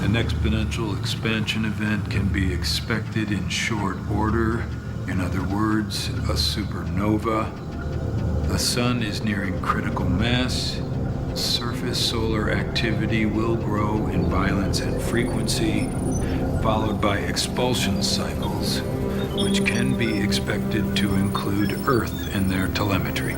An exponential expansion event can be expected in short order. In other words, a supernova. The sun is nearing critical mass. Surface solar activity will grow in violence and frequency, followed by expulsion cycles, which can be expected to include Earth in their telemetry.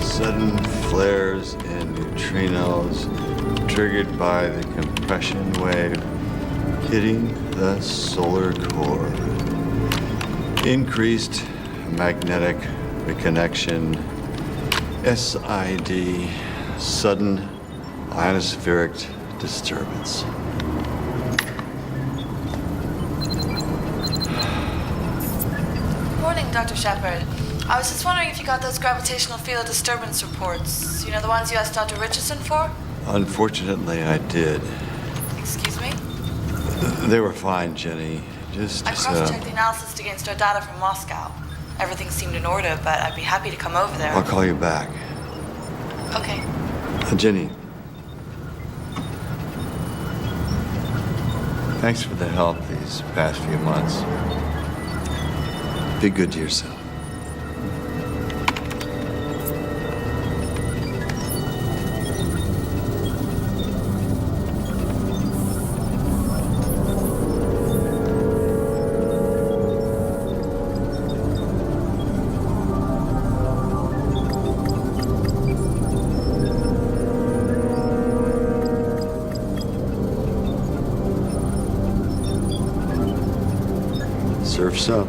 Sudden flares in neutrinos triggered by the compression wave hitting the solar core. Increased magnetic reconnection, SID, sudden ionospheric disturbance. Morning, Dr. Shepard. I was just wondering if you got those gravitational field disturbance reports. You know, the ones you asked Dr. Richardson for? Unfortunately, I did. Excuse me? They were fine, Jenny. I cross-checked the analysis against our data from Moscow. Everything seemed in order, but I'd be happy to come over there. I'll call you back. Okay. Jenny. Thanks for the help these past few months. Be good to yourself. Surf's up.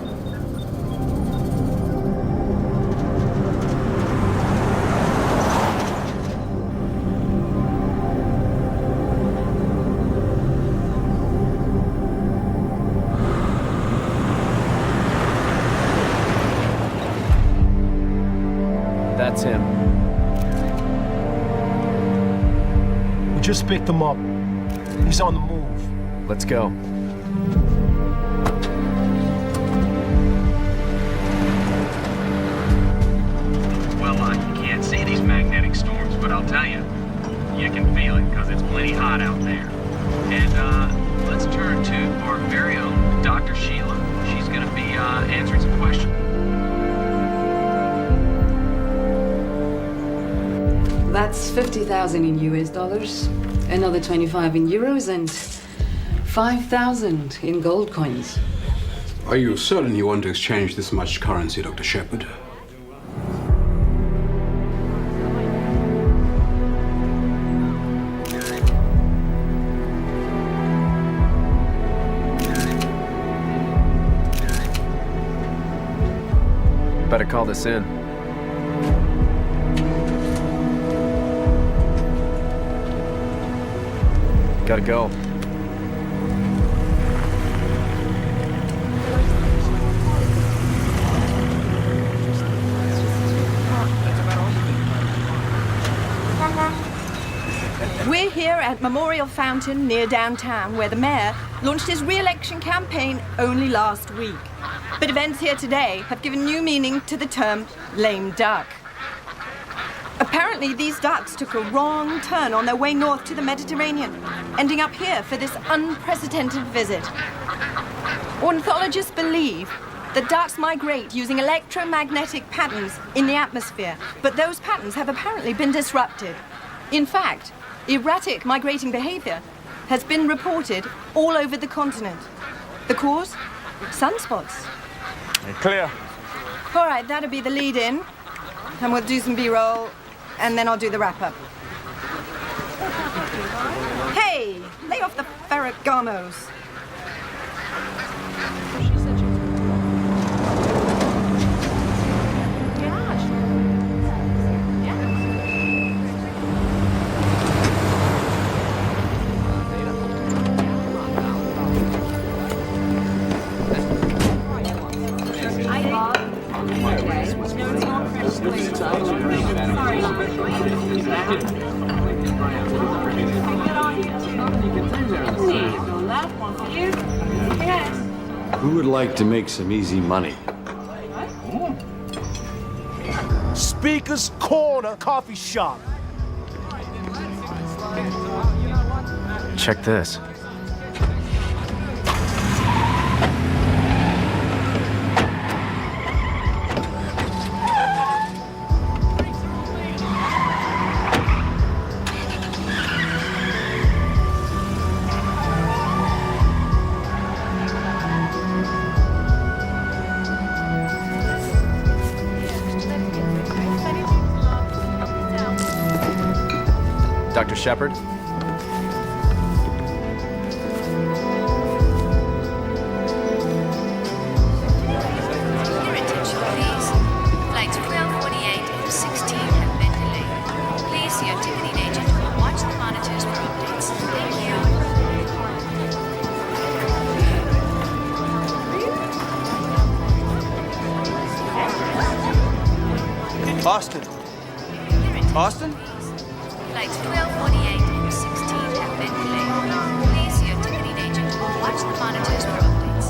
That's him. We just picked him up. He's on the move. Let's go. See these magnetic storms, but I'll tell you, you can feel it because it's plenty hot out there. And let's turn to our very own Dr. Sheila. She's going to be answering some questions. That's 50,000 in US dollars, another 25 in euros, and 5,000 in gold coins. Are you certain you want to exchange this much currency, Dr. Shepard? Better call this in. Gotta go. We're here at Memorial Fountain near downtown, where the mayor launched his re-election campaign only last week. But events here today have given new meaning to the term lame duck. Apparently, these ducks took a wrong turn on their way north to the Mediterranean, ending up here for this unprecedented visit. Ornithologists believe that ducks migrate using electromagnetic patterns in the atmosphere, but those patterns have apparently been disrupted. In fact, erratic migrating behavior has been reported all over the continent. The cause? Sunspots. Clear. All right, that'll be the lead-in, and we'll do some B-roll, and then I'll do the wrap-up. Hey, lay off the Ferragamos. Who would like to make some easy money? Speaker's Corner Coffee Shop. Check this. Dr. Shepard? Your attention, please. Flights 1248 and 16 have been delayed. Please see your ticketing agent or watch the monitors for updates. Thank you. Austin. Austin? Flights 1248 and 16 have been delayed. Please see your ticketing agent or watch the monitors for updates.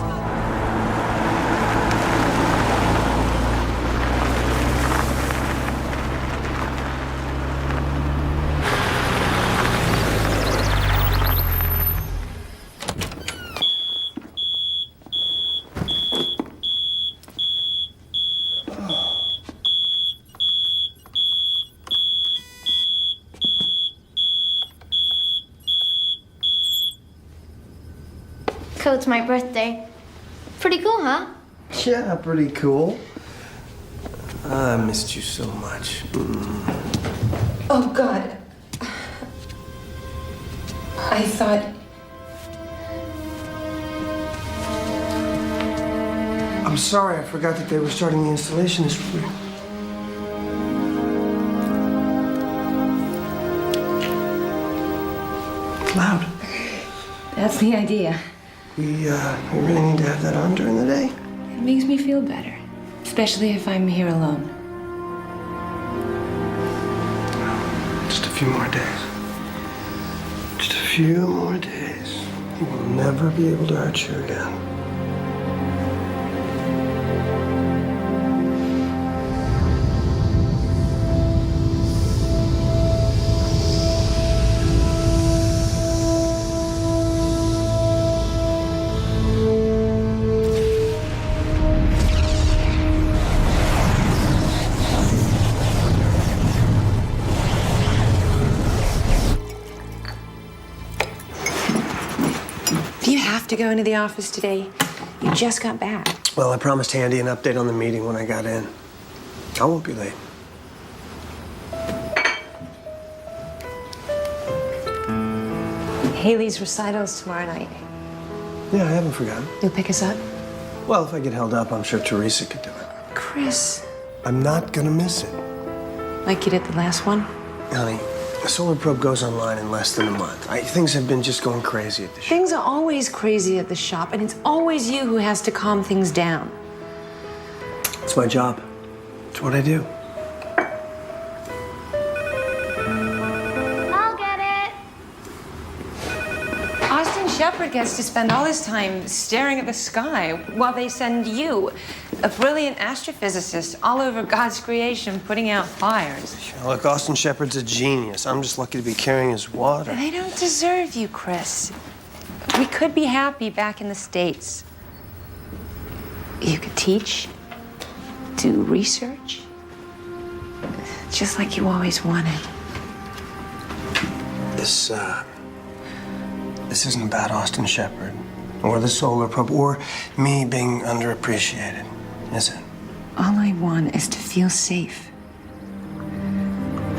So it's my birthday. Pretty cool, huh? Yeah, pretty cool. I missed you so much. Oh, God. I thought... I'm sorry, I forgot that they were starting the installation this week. Loud. That's the idea. We really need to have that on during the day. It makes me feel better. Especially if I'm here alone. Just a few more days. Just a few more days. He will never be able to hurt you again. Do you have to go into the office today? You just got back. Well, I promised Handy an update on the meeting when I got in. I won't be late. Haley's recital's tomorrow night. Yeah, I haven't forgotten. You'll pick us up? Well, if I get held up, I'm sure Teresa could do it. Chris. I'm not gonna miss it. Like you did the last one? Honey, the solar probe goes online in less than a month. Things have been just going crazy at the shop. Things are always crazy at the shop, and it's always you who has to calm things down. It's my job. It's what I do. I'll get it. Austin Shepard gets to spend all his time staring at the sky while they send you, a brilliant astrophysicist, all over God's creation, putting out fires. Look, Austin Shepard's a genius. I'm just lucky to be carrying his water. They don't deserve you, Chris. We could be happy back in the States. You could teach, do research, just like you always wanted. This isn't about Austin Shepard or the solar probe or me being underappreciated, is it? All I want is to feel safe.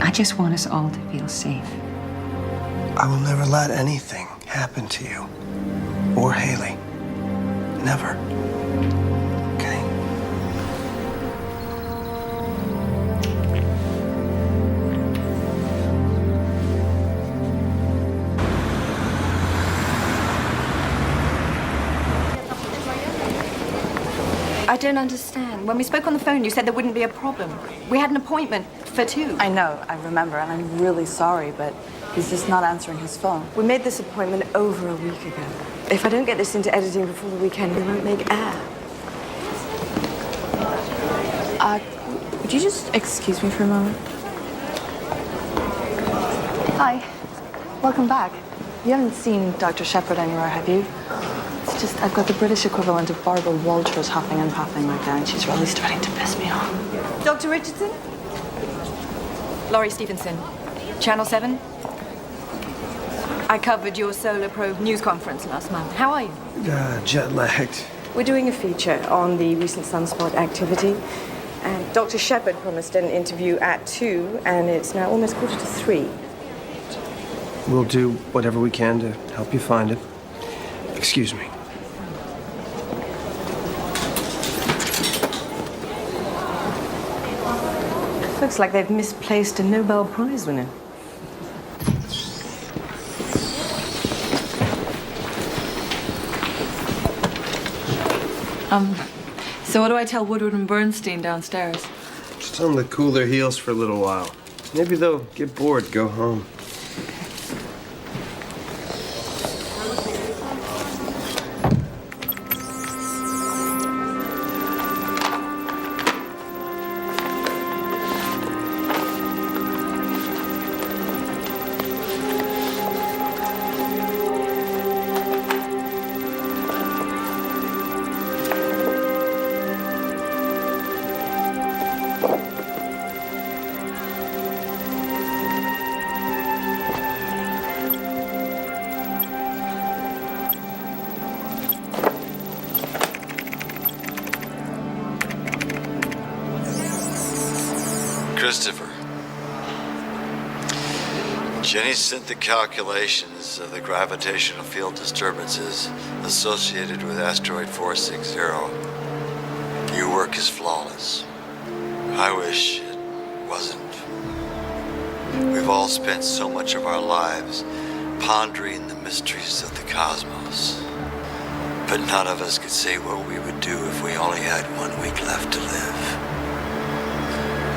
I just want us all to feel safe. I will never let anything happen to you or Haley. Never. Okay? I don't understand. When we spoke on the phone, you said there wouldn't be a problem. We had an appointment for 2. I know, I remember, and I'm really sorry, but he's just not answering his phone. We made this appointment over a week ago. If I don't get this into editing before the weekend, we won't make air. Would you just excuse me for a moment? Hi. Welcome back. You haven't seen Dr. Shepard anywhere, have you? It's just, I've got the British equivalent of Barbara Walters huffing and puffing like that, and she's really starting to piss me off. Dr. Richardson? Laurie Stevenson, Channel 7. I covered your Solar Probe news conference last month. How are you? Jet lagged. We're doing a feature on the recent sunspot activity. And Dr. Shepard promised an interview at 2, and it's now almost 2:45. We'll do whatever we can to help you find it. Excuse me. Looks like they've misplaced a Nobel Prize winner. So what do I tell Woodward and Bernstein downstairs? Just tell them to cool their heels for a little while. Maybe they'll get bored, go home. Christopher. Jenny sent the calculations of the gravitational field disturbances associated with asteroid 460. Your work is flawless. I wish it wasn't. We've all spent so much of our lives pondering the mysteries of the cosmos. But none of us could say what we would do if we only had 1 week left to live.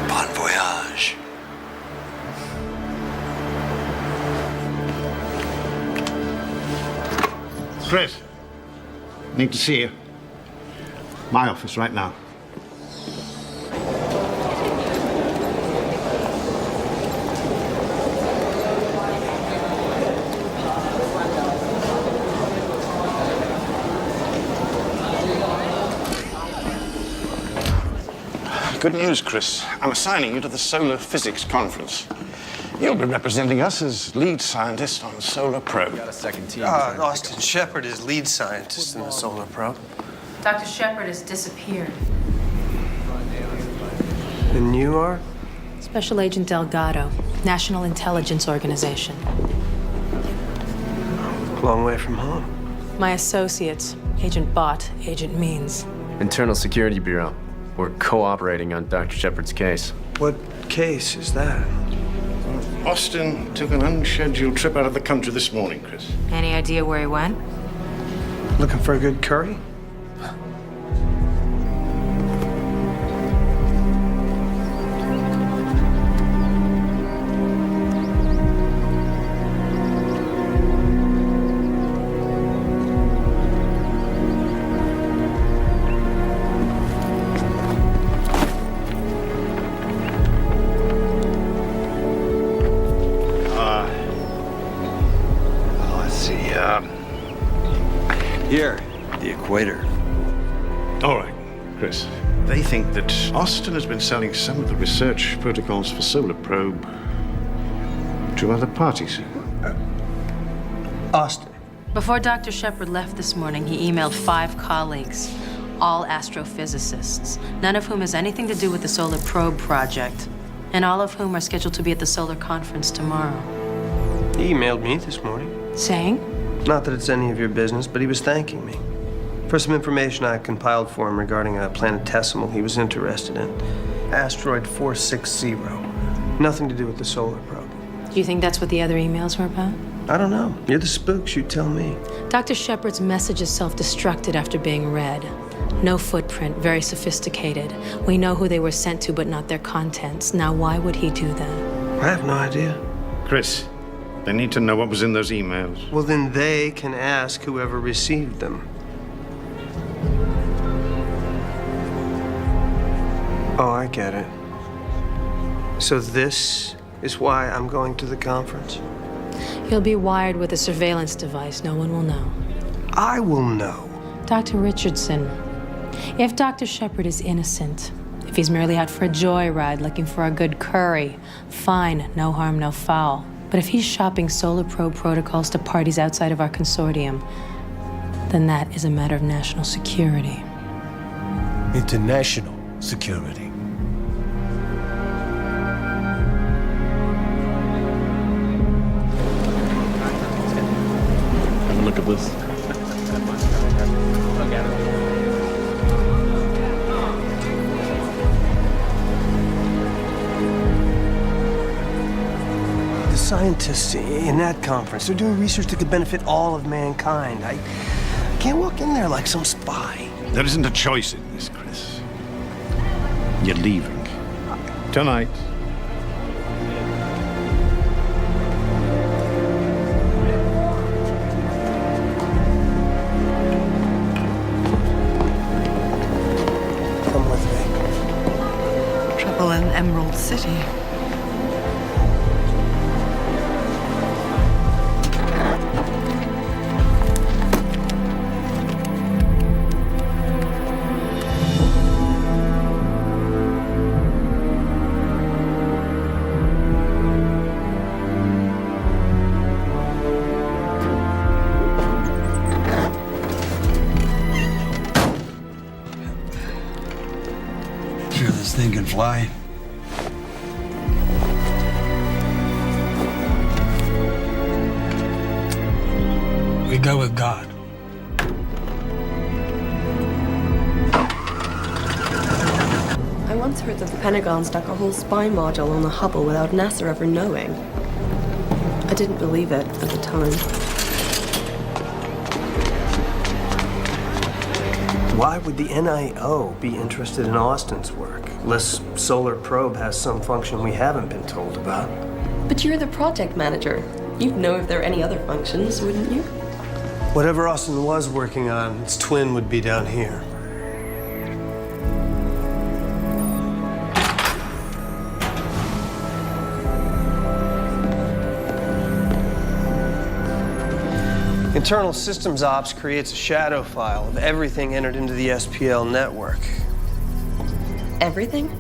Bon voyage. Chris, need to see you. My office right now. Good news, Chris. I'm assigning you to the Solar Physics Conference. You'll be representing us as lead scientist on Solar Probe. Got a second team. Austin Shepard is lead scientist in the Solar Probe. Dr. Shepard has disappeared. And you are? Special Agent Delgado, National Intelligence Organization. Long way from home. My associates, Agent Bott, Agent Means. Internal Security Bureau. We're cooperating on Dr. Shepard's case. What case is that? Austin took an unscheduled trip out of the country this morning, Chris. Any idea where he went? Looking for a good curry? Here, the equator. All right, Chris. They think that Austin has been selling some of the research protocols for Solar Probe to other parties. Austin. Before Dr. Shepard left this morning, he emailed 5 colleagues, all astrophysicists, none of whom has anything to do with the Solar Probe project, and all of whom are scheduled to be at the Solar Conference tomorrow. He emailed me this morning. Saying? Not that it's any of your business, but he was thanking me for some information I compiled for him regarding a planetesimal he was interested in. Asteroid 460. Nothing to do with the solar probe. Do you think that's what the other emails were about? I don't know. You're the spooks, you tell me. Dr. Shepard's message is self-destructed after being read. No footprint, very sophisticated. We know who they were sent to, but not their contents. Now, why would he do that? I have no idea. Chris, they need to know what was in those emails. Well, then they can ask whoever received them. Oh, I get it. So this is why I'm going to the conference? He'll be wired with a surveillance device. No one will know. I will know. Dr. Richardson, if Dr. Shepard is innocent, if he's merely out for a joyride looking for a good curry, fine, no harm, no foul. But if he's shopping solar probe protocols to parties outside of our consortium, then that is a matter of national security. International security. Look at this. The scientists in that conference, they're doing research that could benefit all of mankind. I can't walk in there like some spy. There isn't a choice in this, Chris. You're leaving. Tonight. Come with me. Trouble in Emerald City. Sure this thing can fly? We go with God. I once heard that the Pentagon stuck a whole spy module on the Hubble without NASA ever knowing. I didn't believe it at the time. Why would the NIO be interested in Austin's work? Unless Solar Probe has some function we haven't been told about. But you're the project manager. You'd know if there are any other functions, wouldn't you? Whatever Austin was working on, its twin would be down here. Internal Systems Ops creates a shadow file of everything entered into the SPL network. Everything?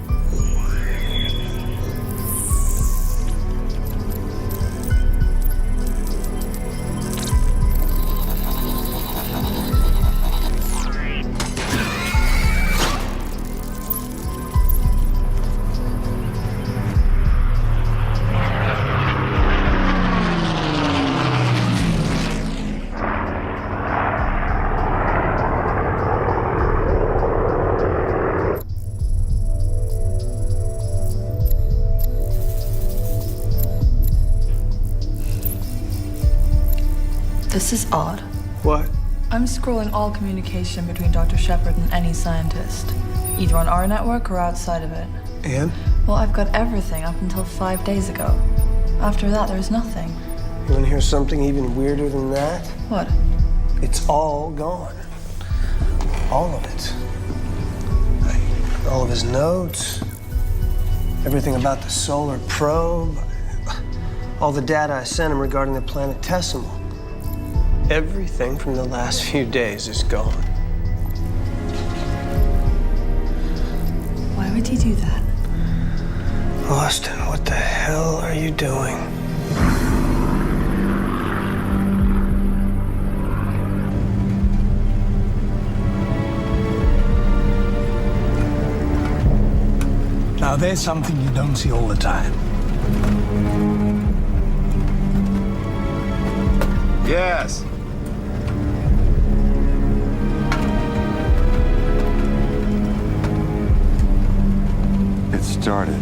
This is odd. What? I'm scrolling all communication between Dr. Shepard and any scientist, either on our network or outside of it. And? Well, I've got everything up until 5 days ago. After that, there's nothing. You want to hear something even weirder than that? What? It's all gone. All of it. All of his notes, everything about the solar probe, all the data I sent him regarding the planetesimal. Everything from the last few days is gone. Why would he do that? Austin, what the hell are you doing? Now, there's something you don't see all the time. Yes. It started.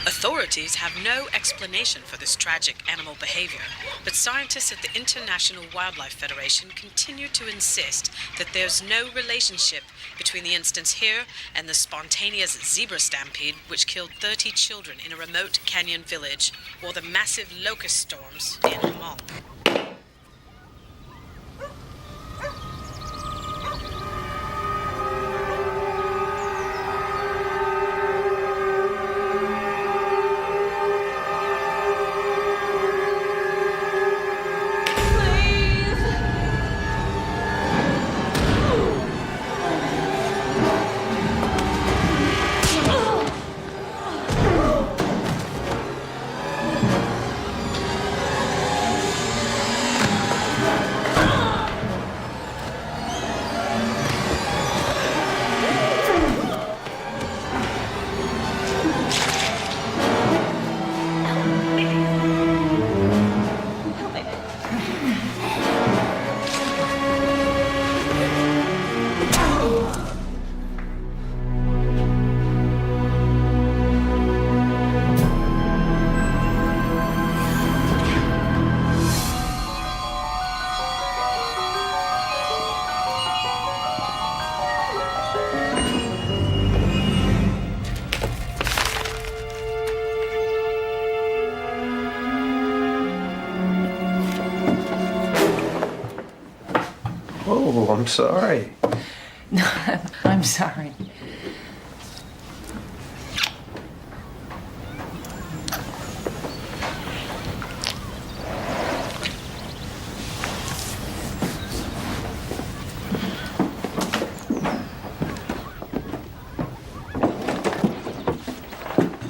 Authorities have no explanation for this tragic animal behavior, but scientists at the International Wildlife Federation continue to insist that there's no relationship between the instance here and the spontaneous zebra stampede which killed 30 children in a remote canyon village, or the massive locust storms in Hallmark. Oh, I'm sorry. No, I'm sorry.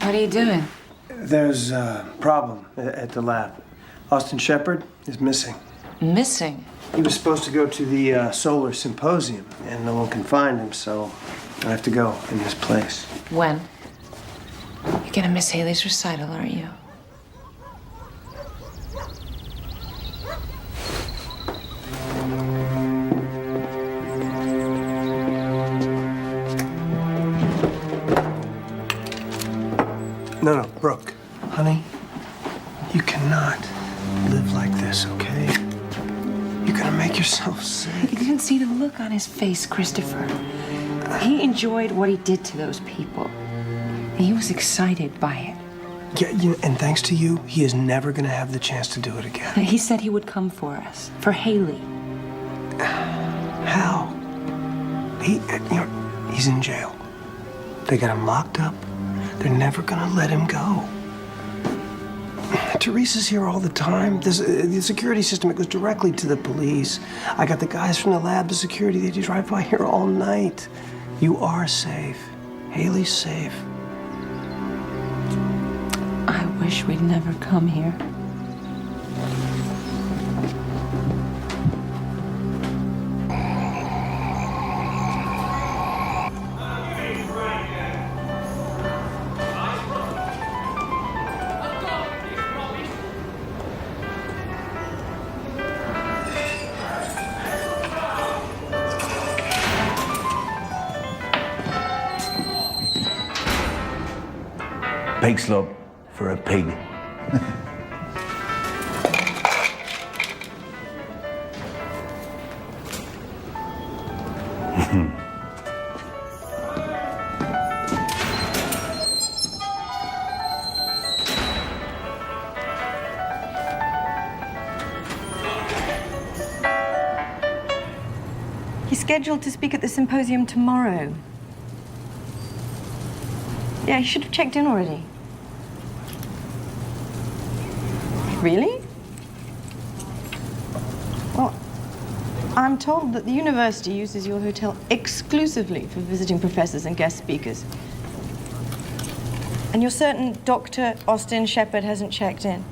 What are you doing? There's a problem at the lab. Austin Shepard is missing. Missing? He was supposed to go to the solar symposium, and no one can find him, so I have to go in his place. When? You're gonna miss Haley's recital, aren't you? No, Brooke. Honey, you cannot live like this, okay? You're gonna make yourself sick. You didn't see the look on his face, Christopher. He enjoyed what he did to those people. He was excited by it. Yeah, and thanks to you, he is never gonna have the chance to do it again. He said he would come for us, for Haley. How? He's in jail. They got him locked up. They're never gonna let him go. Teresa's here all the time. There's the security system, it goes directly to the police. I got the guys from the lab, the security, they drive by here all night. You are safe. Haley's safe. I wish we'd never come here. Pig slop for a pig. He's scheduled to speak at the symposium tomorrow. Yeah, he should have checked in already. Really? Well, I'm told that the university uses your hotel exclusively for visiting professors and guest speakers. And you're certain Dr. Austin Shepard hasn't checked in?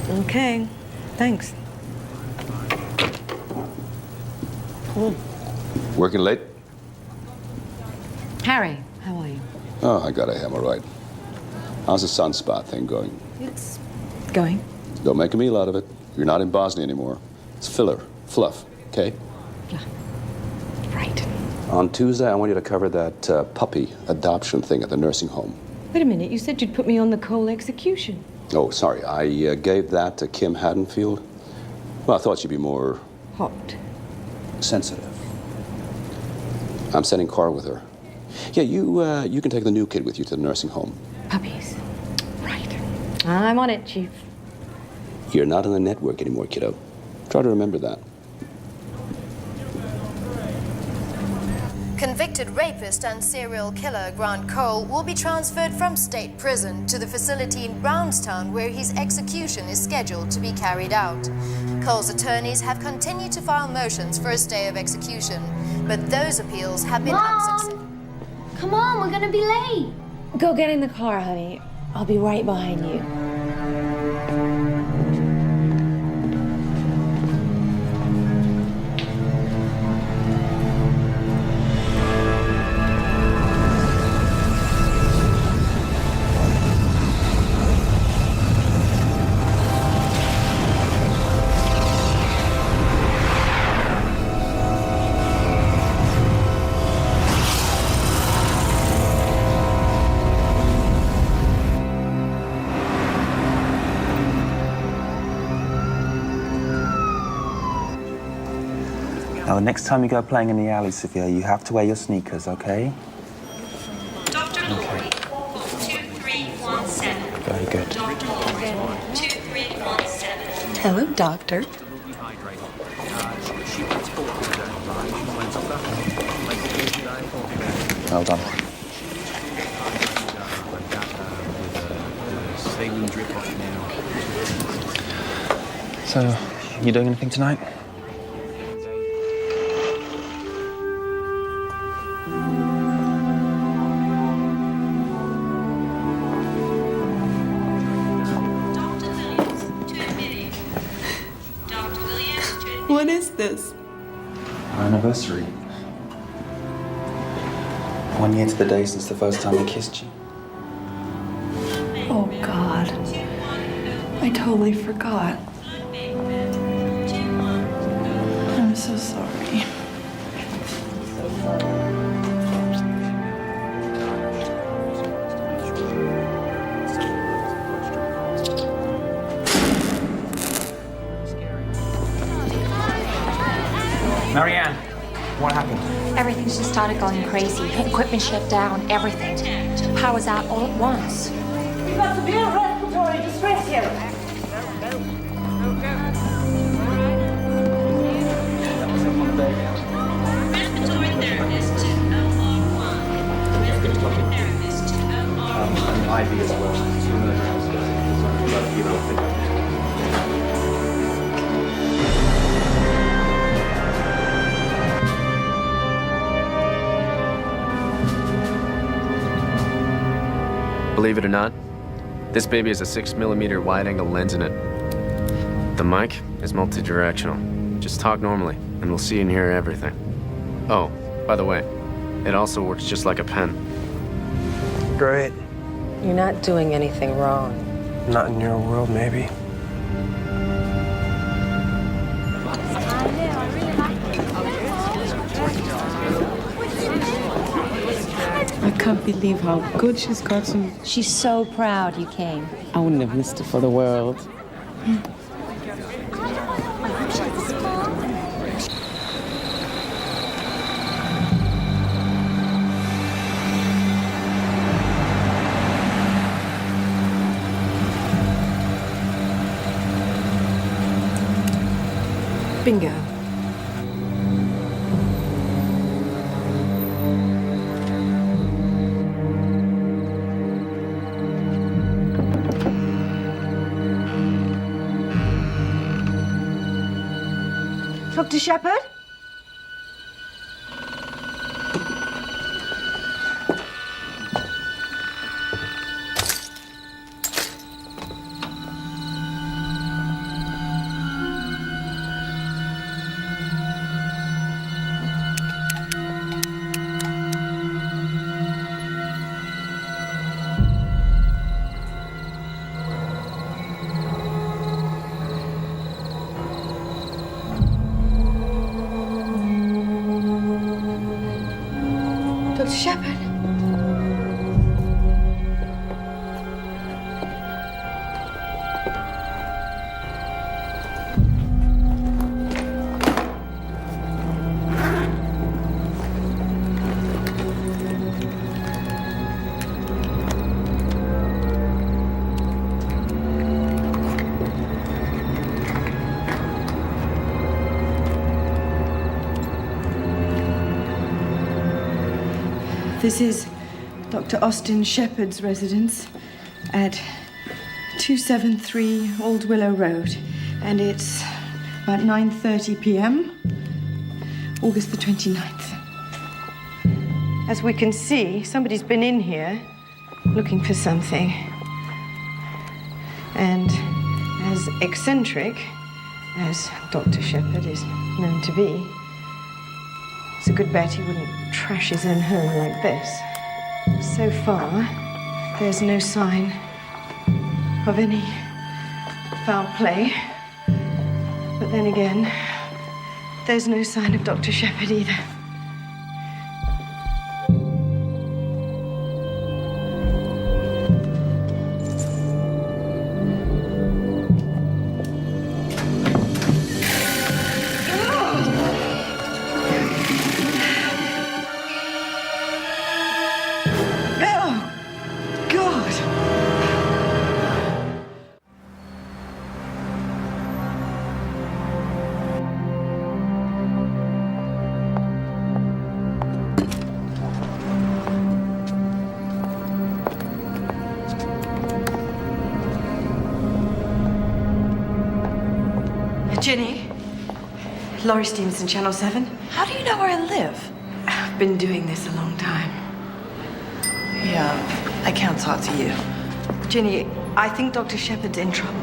Okay, thanks. Working late? Harry, how are you? Oh, I got a hemorrhoid. How's the sunspot thing going? It's going. Don't make a meal out of it. You're not in Bosnia anymore. It's filler, fluff, okay? Right. On Tuesday, I want you to cover that puppy adoption thing at the nursing home. Wait a minute, you said you'd put me on the Cole execution. Oh, sorry. I gave that to Kim Haddonfield. Well, I thought she'd be more... Hot. sensitive. I'm sending Carl with her. Yeah, you can take the new kid with you to the nursing home. Puppies. Right. I'm on it, Chief. You're not on the network anymore, kiddo. Try to remember that. Convicted rapist and serial killer Grant Cole will be transferred from state prison to the facility in Brownstown where his execution is scheduled to be carried out. Cole's attorneys have continued to file motions for a stay of execution, but those appeals have been unsuccessful. Come on, we're gonna be late. Go get in the car, honey. I'll be right behind you. Now, the next time you go playing in the alley, Sophia, you have to wear your sneakers, okay? Dr. Laurie, 2317. Very good. Dr. Laurie, 2317. Hello, doctor. Well done. So, you doing anything tonight? What is this? Our anniversary. 1 year to the day since the first time I kissed you. Oh, God. I totally forgot. I'm so sorry. Marianne, what happened? Everything just started going crazy. Equipment shut down, everything. Power's out all at once. We've got severe respiratory distress here. Respiratory therapist to OR1. Respiratory therapist to OR1. IV as well. 2 milligrams. Believe it or not, this baby has a 6mm wide-angle lens in it. The mic is multi-directional. Just talk normally, and we'll see and hear everything. Oh, by the way, it also works just like a pen. Great. You're not doing anything wrong. Not in your world, maybe. I can't believe how good she's gotten. She's so proud you came. I wouldn't have missed it for the world. Bingo. Dr. Shepard? Dr. Shepard. This is Dr. Austin Shepard's residence at 273 Old Willow Road, and it's about 9:30 p.m., August the 29th. As we can see, somebody's been in here looking for something. And as eccentric as Dr. Shepard is known to be, it's a good bet he wouldn't trash his own home like this. So far, there's no sign of any foul play. But then again, there's no sign of Dr. Shepard either. Jenny, Laurie Stevenson, Channel 7. How do you know where I live? I've been doing this a long time. Yeah, I can't talk to you. Jenny, I think Dr. Shepard's in trouble.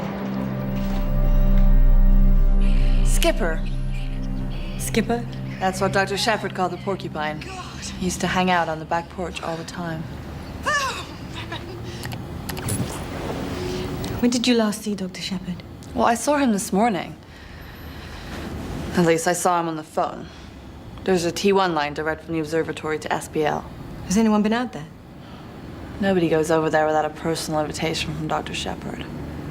Skipper. Skipper? That's what Dr. Shepard called the porcupine. He used to hang out on the back porch all the time. When did you last see Dr. Shepard? Well, I saw him this morning. At least I saw him on the phone. There's a T1 line direct from the observatory to SBL. Has anyone been out there? Nobody goes over there without a personal invitation from Dr. Shepard.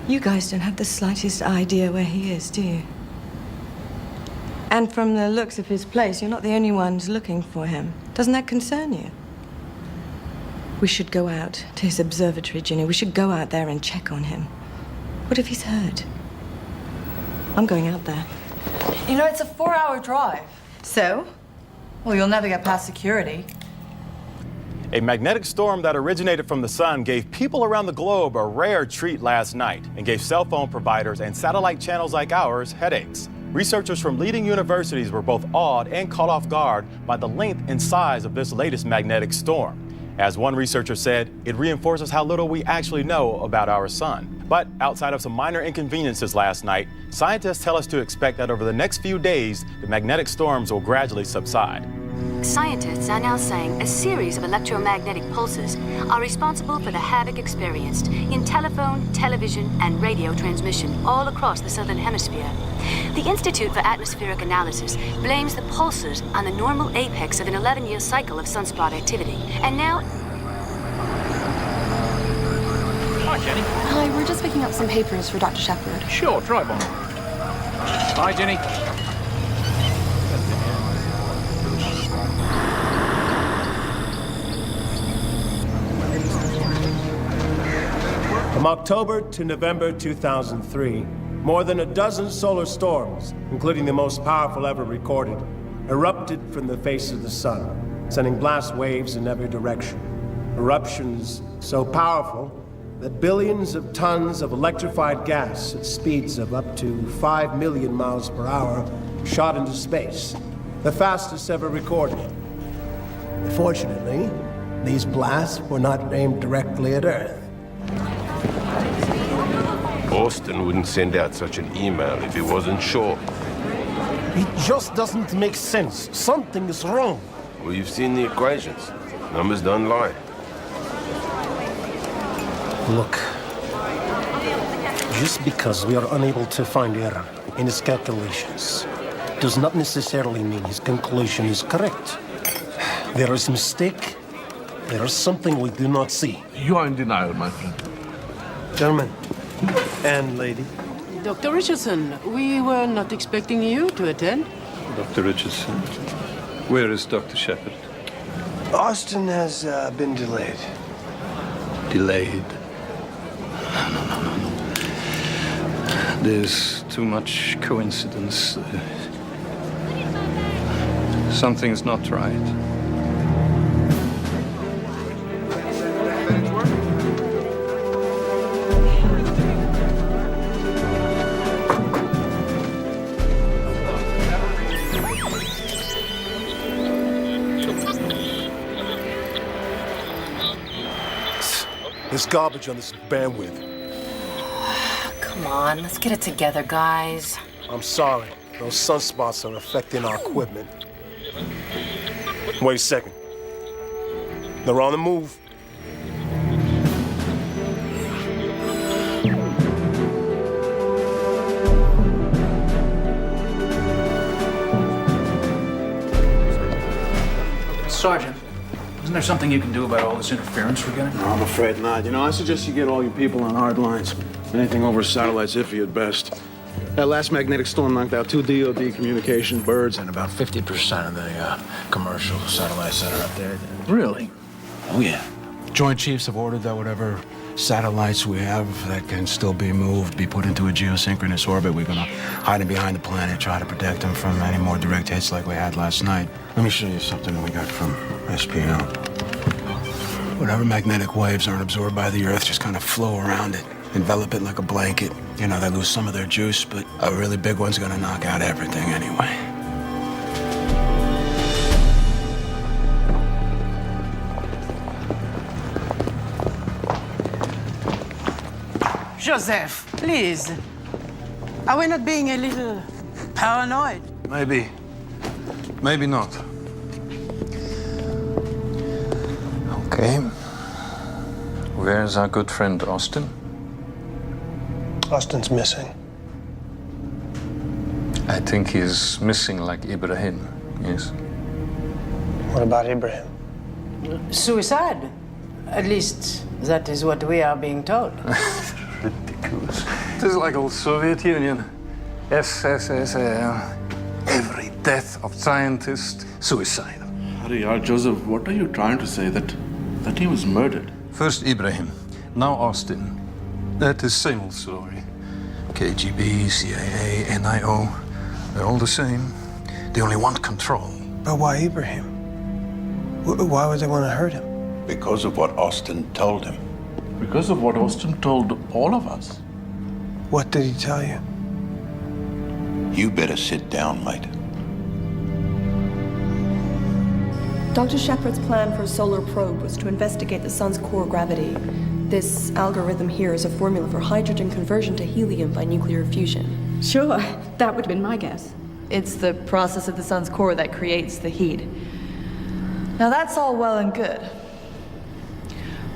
You guys don't have the slightest idea where he is, do you? And from the looks of his place, you're not the only ones looking for him. Doesn't that concern you? We should go out to his observatory, Ginny. We should go out there and check on him. What if he's hurt? I'm going out there. You know, it's a 4-hour drive. So? Well, you'll never get past security. A magnetic storm that originated from the sun gave people around the globe a rare treat last night and gave cell phone providers and satellite channels like ours headaches. Researchers from leading universities were both awed and caught off guard by the length and size of this latest magnetic storm. As one researcher said, it reinforces how little we actually know about our sun. But outside of some minor inconveniences last night, scientists tell us to expect that over the next few days, the magnetic storms will gradually subside. Scientists are now saying a series of electromagnetic pulses are responsible for the havoc experienced in telephone, television, and radio transmission all across the southern hemisphere. The Institute for Atmospheric Analysis blames the pulses on the normal apex of an 11-year cycle of sunspot activity. And now... Hi, Jenny. Hi, we're just picking up some papers for Dr. Shepard. Sure, drive on. Hi, Jenny. From October to November 2003, more than a dozen solar storms, including the most powerful ever recorded, erupted from the face of the sun, sending blast waves in every direction. Eruptions so powerful that billions of tons of electrified gas at speeds of up to 5 million miles per hour shot into space, the fastest ever recorded. Fortunately, these blasts were not aimed directly at Earth. Austin wouldn't send out such an email if he wasn't sure. It just doesn't make sense. Something is wrong. Well, you've seen the equations. Numbers don't lie. Look, just because we are unable to find error in his calculations does not necessarily mean his conclusion is correct. There is mistake There is something we do not see. You are in denial, my friend. Gentlemen and lady. Dr. Richardson, we were not expecting you to attend. Dr. Richardson, where is Dr. Shepard? Austin has been delayed. Delayed? No. There's too much coincidence. Something's not right. There's garbage on this bandwidth. Come on, let's get it together, guys. I'm sorry. Those sunspots are affecting our equipment. Wait a second. They're on the move. Sergeant, isn't there something you can do about all this interference we're getting? No, I'm afraid not. You know, I suggest you get all you people on hard lines. Anything over satellite's iffy at best. That last magnetic storm knocked out 2 DoD communication birds and about 50% of the commercial satellites that are up there. Really? Oh, yeah. Joint Chiefs have ordered that whatever satellites we have that can still be moved be put into a geosynchronous orbit. We're going to hide them behind the planet, try to protect them from any more direct hits like we had last night. Let me show you something we got from SPL. Whatever magnetic waves aren't absorbed by the Earth just kind of flow around it, envelop it like a blanket. You know, they lose some of their juice, but a really big one's going to knock out everything anyway. Joseph, please. Are we not being a little paranoid? Maybe. Maybe not. Okay. Where's our good friend Austin? Austin's missing. I think he's missing like Ibrahim, yes. What about Ibrahim? Suicide. At least that is what we are being told. Ridiculous. It is like old Soviet Union. SSSR. Every death of scientist, suicide. Hurry, Joseph, what are you trying to say? That he was murdered? First Ibrahim, now Austin. That is same old story. KGB, CIA, NIO, they're all the same. They only want control. But why Ibrahim? Why would they want to hurt him? Because of what Austin told him. Because of what Austin told all of us. What did he tell you? You better sit down, mate. Dr. Shepard's plan for a solar probe was to investigate the sun's core gravity. This algorithm here is a formula for hydrogen conversion to helium by nuclear fusion. Sure, that would have been my guess. It's the process of the sun's core that creates the heat. Now that's all well and good.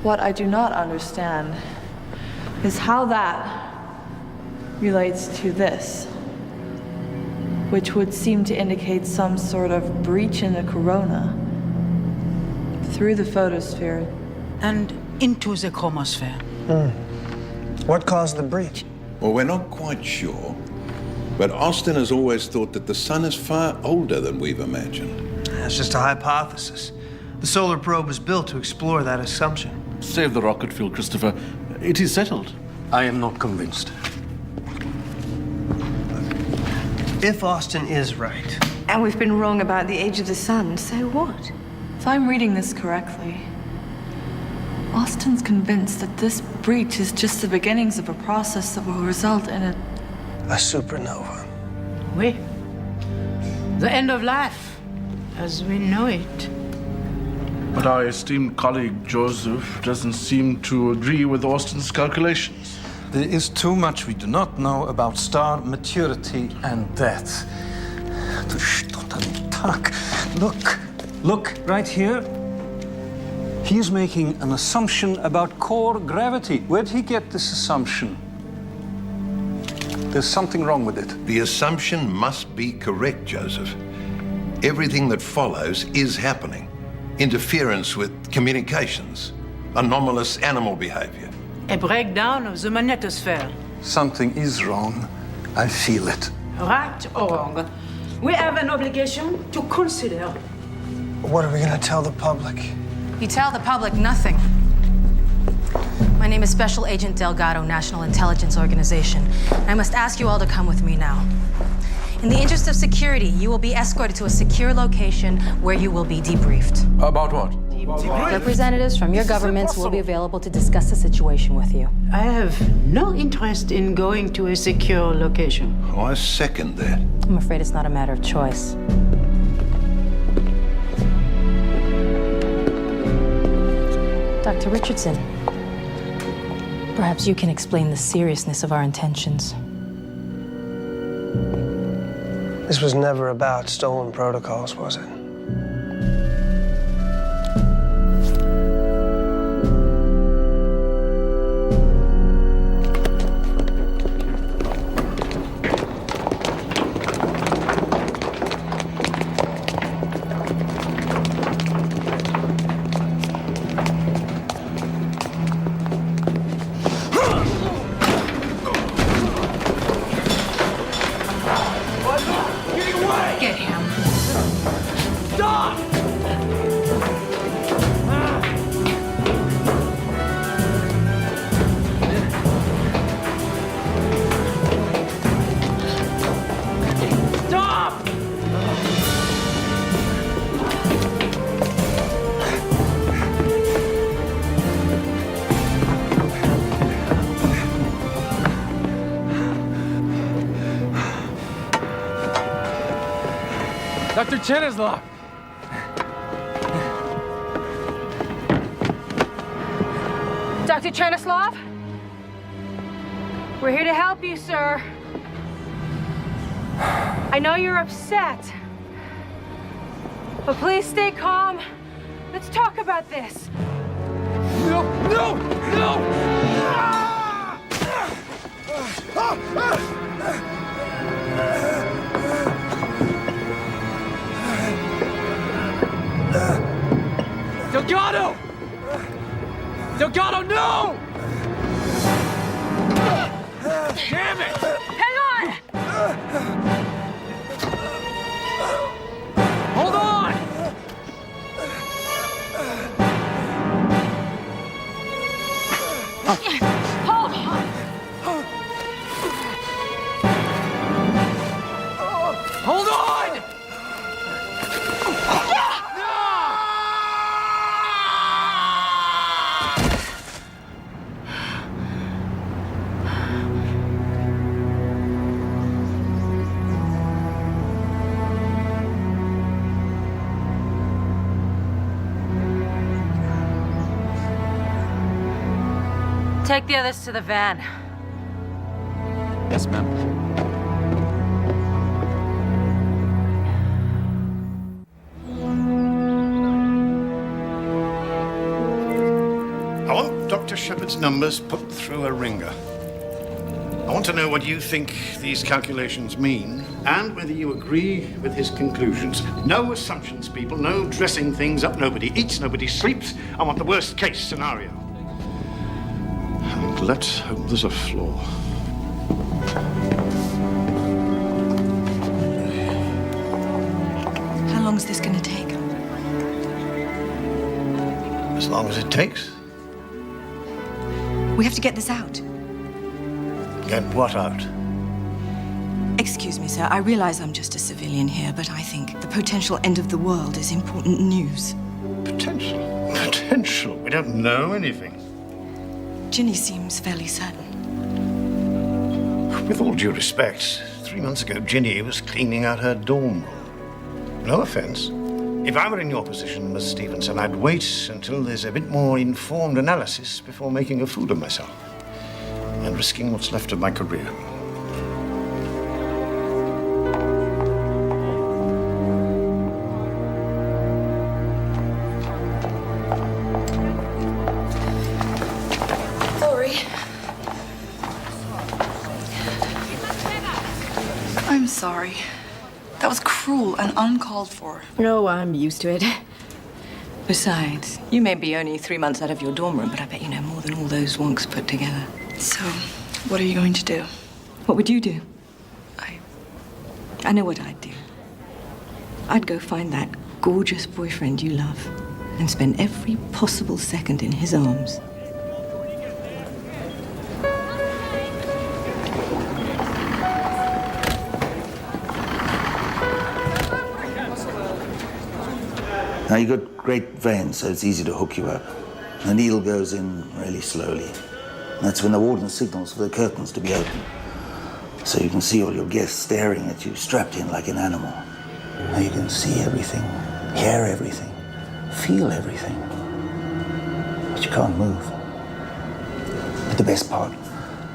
What I do not understand is how that relates to this, which would seem to indicate some sort of breach in the corona through the photosphere and into the chromosphere. What caused the breach? Well, we're not quite sure, but Austin has always thought that the sun is far older than we've imagined. That's just a hypothesis. The solar probe was built to explore that assumption. Save the rocket fuel, Christopher. It is settled. I am not convinced. If Austin is right. And we've been wrong about the age of the sun, so what? If I'm reading this correctly, Austin's convinced that this breach is just the beginnings of a process that will result in a supernova. Oui. The end of life, as we know it. But our esteemed colleague Joseph doesn't seem to agree with Austin's calculations. There is too much we do not know about star maturity and death. Look, right here. He's making an assumption about core gravity. Where'd he get this assumption? There's something wrong with it. The assumption must be correct, Joseph. Everything that follows is happening. interference with communications, anomalous animal behavior. A breakdown of the magnetosphere. Something is wrong. I feel it. Right or wrong, we have an obligation to consider. What are we gonna tell the public? You tell the public nothing. My name is Special Agent Delgado, National Intelligence Organization. I must ask you all to come with me now. In the interest of security, you will be escorted to a secure location where you will be debriefed. About what? Representatives from your governments will be available to discuss the situation with you. I have no interest in going to a secure location. Oh, I second that. I'm afraid it's not a matter of choice. Dr. Richardson, perhaps you can explain the seriousness of our intentions. This was never about stolen protocols, was it? Get him. Stop! Stop! Dr. Chenislav! Dr. Chenislav? We're here to help you, sir. I know you're upset, but please stay calm. Let's talk about this. No! No! No! Delgado! Delgado, no! Damn it! Hang on! Hold on! Hold on! Hold on! Take the others to the van. Yes, ma'am. I want Dr. Shepard's numbers put through a ringer. I want to know what you think these calculations mean, and whether you agree with his conclusions. No assumptions, people. No dressing things up. Nobody eats, nobody sleeps. I want the worst case scenario. And let's hope there's a flaw. How long is this going to take? As long as it takes. We have to get this out. Get what out? Excuse me, sir. I realize I'm just a civilian here, but I think the potential end of the world is important news. Potential? Potential? We don't know anything. Ginny seems fairly certain. With all due respect, 3 months ago, Ginny was cleaning out her dorm room. No offense. If I were in your position, Miss Stevenson, I'd wait until there's a bit more informed analysis before making a fool of myself and risking what's left of my career. Lori. I'm sorry. That was cruel and uncalled for. No, I'm used to it. Besides, you may be only 3 months out of your dorm room, but I bet you know more than all those wonks put together. So, what are you going to do? What would you do? I know what I'd do. I'd go find that gorgeous boyfriend you love and spend every possible second in his arms. Now, you've got great veins, so it's easy to hook you up. The needle goes in really slowly. That's when the warden signals for the curtains to be open. So you can see all your guests staring at you, strapped in like an animal. Now you can see everything, hear everything, feel everything. But you can't move. But the best part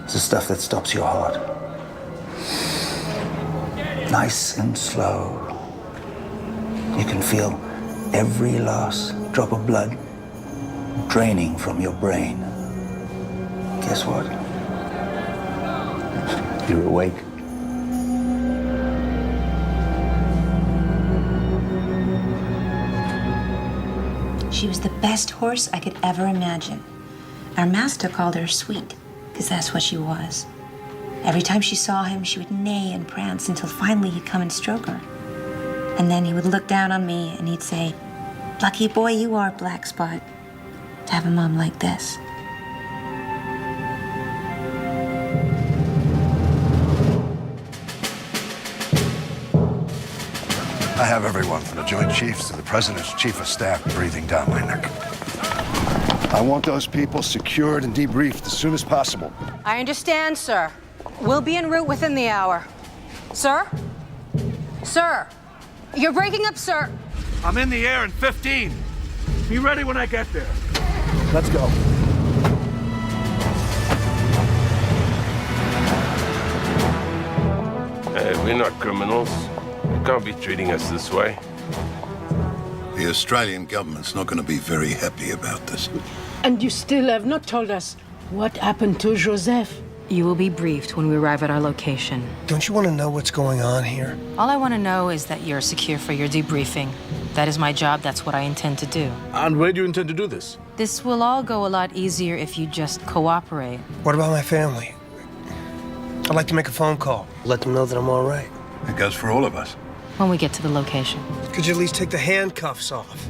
is the stuff that stops your heart. Nice and slow. You can feel every last drop of blood draining from your brain. Guess what? You're awake. She was the best horse I could ever imagine. Our master called her Sweet, because that's what she was. Every time she saw him, she would neigh and prance until finally he'd come and stroke her. And then he would look down on me and he'd say, "Lucky boy you are, Black Spot, to have a mom like this." I have everyone from the Joint Chiefs to the President's Chief of Staff breathing down my neck. I want those people secured and debriefed as soon as possible. I understand, sir. We'll be en route within the hour. Sir? Sir? You're breaking up, sir. I'm in the air in 15. Be ready when I get there. Let's go. We're not criminals. You can't be treating us this way. The Australian government's not going to be very happy about this. And you still have not told us what happened to Joseph. You will be briefed when we arrive at our location. Don't you want to know what's going on here? All I want to know is that you're secure for your debriefing. That is my job. That's what I intend to do. And where do you intend to do this? This will all go a lot easier if you just cooperate. What about my family? I'd like to make a phone call. Let them know that I'm all right. It goes for all of us. When we get to the location. Could you at least take the handcuffs off?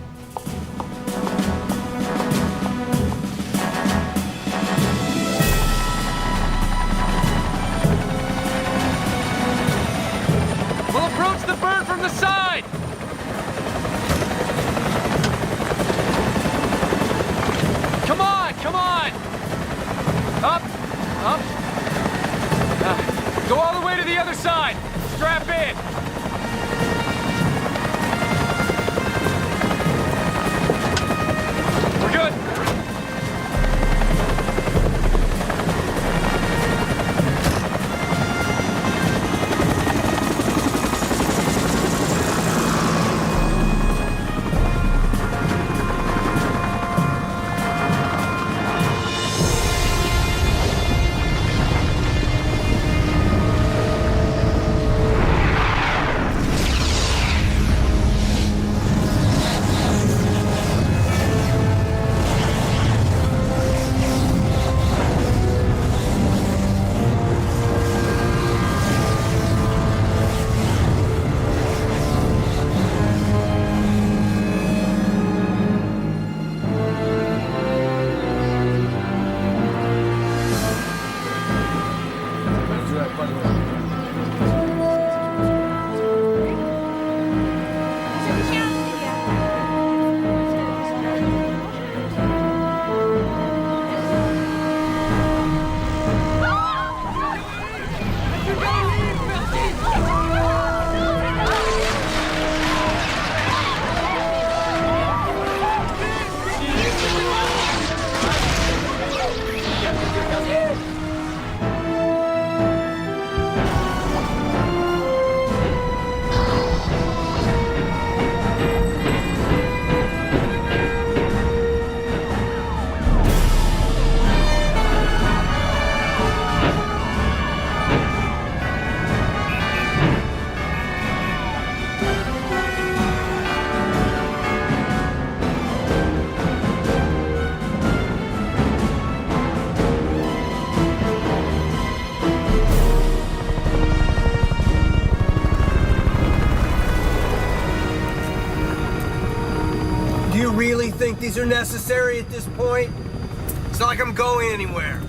We'll approach the bird from the side! Come on, come on! Up, up. Go all the way to the other side. Strap in. We're good. really think these are necessary at this point? It's not like I'm going anywhere.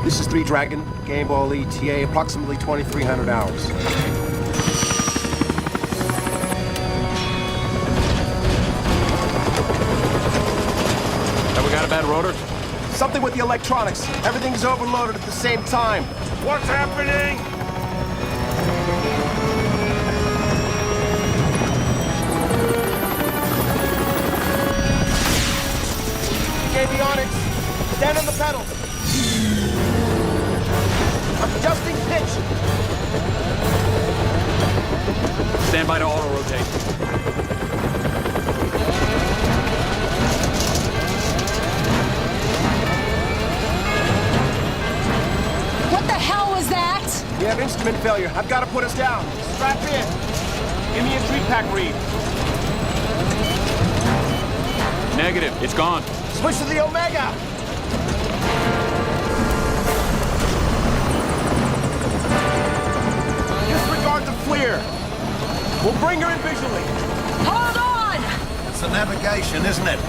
This is 3 Dragon, Game Ball ETA, approximately 2,300 hours. Have we got a bad rotor? Something with the electronics. Everything's overloaded at the same time. What's happening? Avionics, stand on the pedal. I'm adjusting pitch. Stand by to auto-rotate. What the hell was that? We have instrument failure. I've got to put us down. Strap in. Give me a tree pack read. Negative. It's gone. Switch to the Omega. Disregard the FLIR. We'll bring her in visually. Hold on! It's the navigation, isn't it?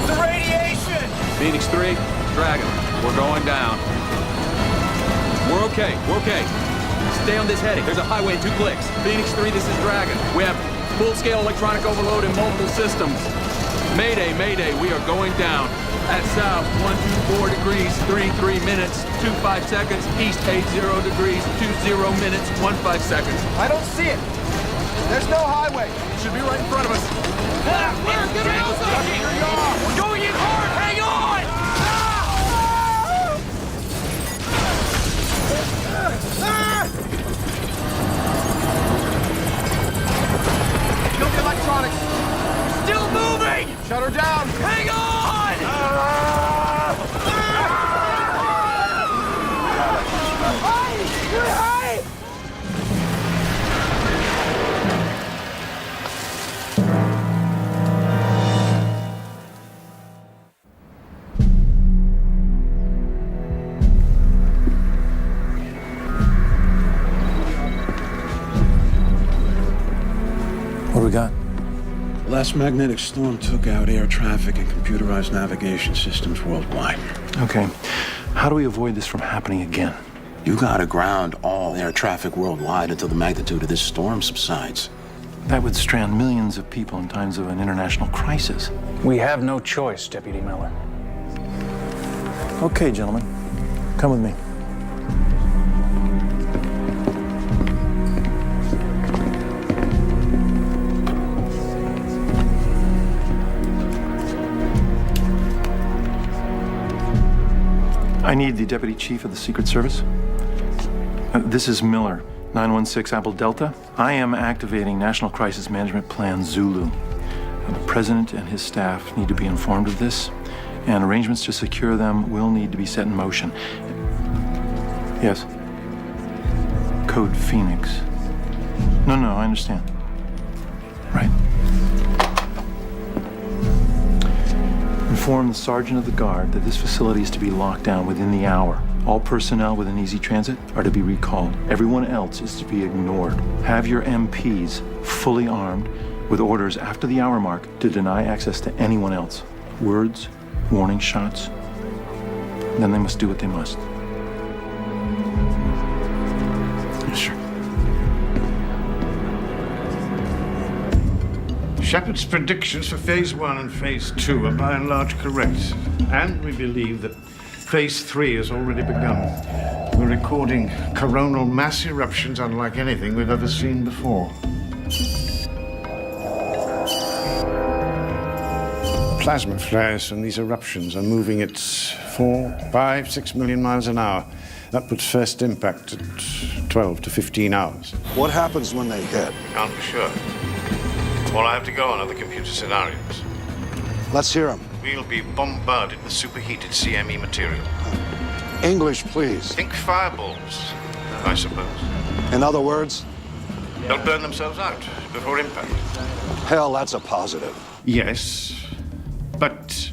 The radiation. Phoenix 3, Dragon. We're going down. We're okay. We're okay. Stay on this heading. There's a highway in 2 clicks. Phoenix 3, this is Dragon. We have full-scale electronic overload in multiple systems. Mayday, mayday, we are going down. At south, 124 degrees, 33 minutes, 25 seconds. East, 80 degrees, 20 minutes, 15 seconds. I don't see it. There's no highway. It should be right in front of us. We're going in hard. Hang on! Kill the electronics. Still moving! Shut her down! Hang on! What do we got? Last magnetic storm took out air traffic and computerized navigation systems worldwide. Okay. How do we avoid this from happening again? You gotta ground all air traffic worldwide until the magnitude of this storm subsides. That would strand millions of people in times of an international crisis. We have no choice, Deputy Miller. Okay, gentlemen. Come with me. I need the Deputy Chief of the Secret Service. This is Miller, 916 Apple Delta. I am activating National Crisis Management Plan Zulu. The President and his staff need to be informed of this, and arrangements to secure them will need to be set in motion. Yes. Code Phoenix. No, I understand. Right. Inform the Sergeant of the Guard that this facility is to be locked down within the hour. All personnel within easy transit are to be recalled. Everyone else is to be ignored. Have your MPs fully armed with orders after the hour mark to deny access to anyone else. Words, warning shots, then they must do what they must. Yes, sir. Shepard's predictions for Phase 1 and Phase 2 are by and large correct. And we believe that Phase 3 has already begun. We're recording coronal mass eruptions unlike anything we've ever seen before. Plasma flares from these eruptions are moving at 4, 5, 6 million miles an hour. That puts first impact at 12 to 15 hours. What happens when they hit? Can't be sure. All I have to go on are the computer scenarios. Let's hear them. We'll be bombarded with superheated CME material. English, please. Think fireballs, I suppose. In other words? They'll burn themselves out before impact. Hell, that's a positive. Yes, but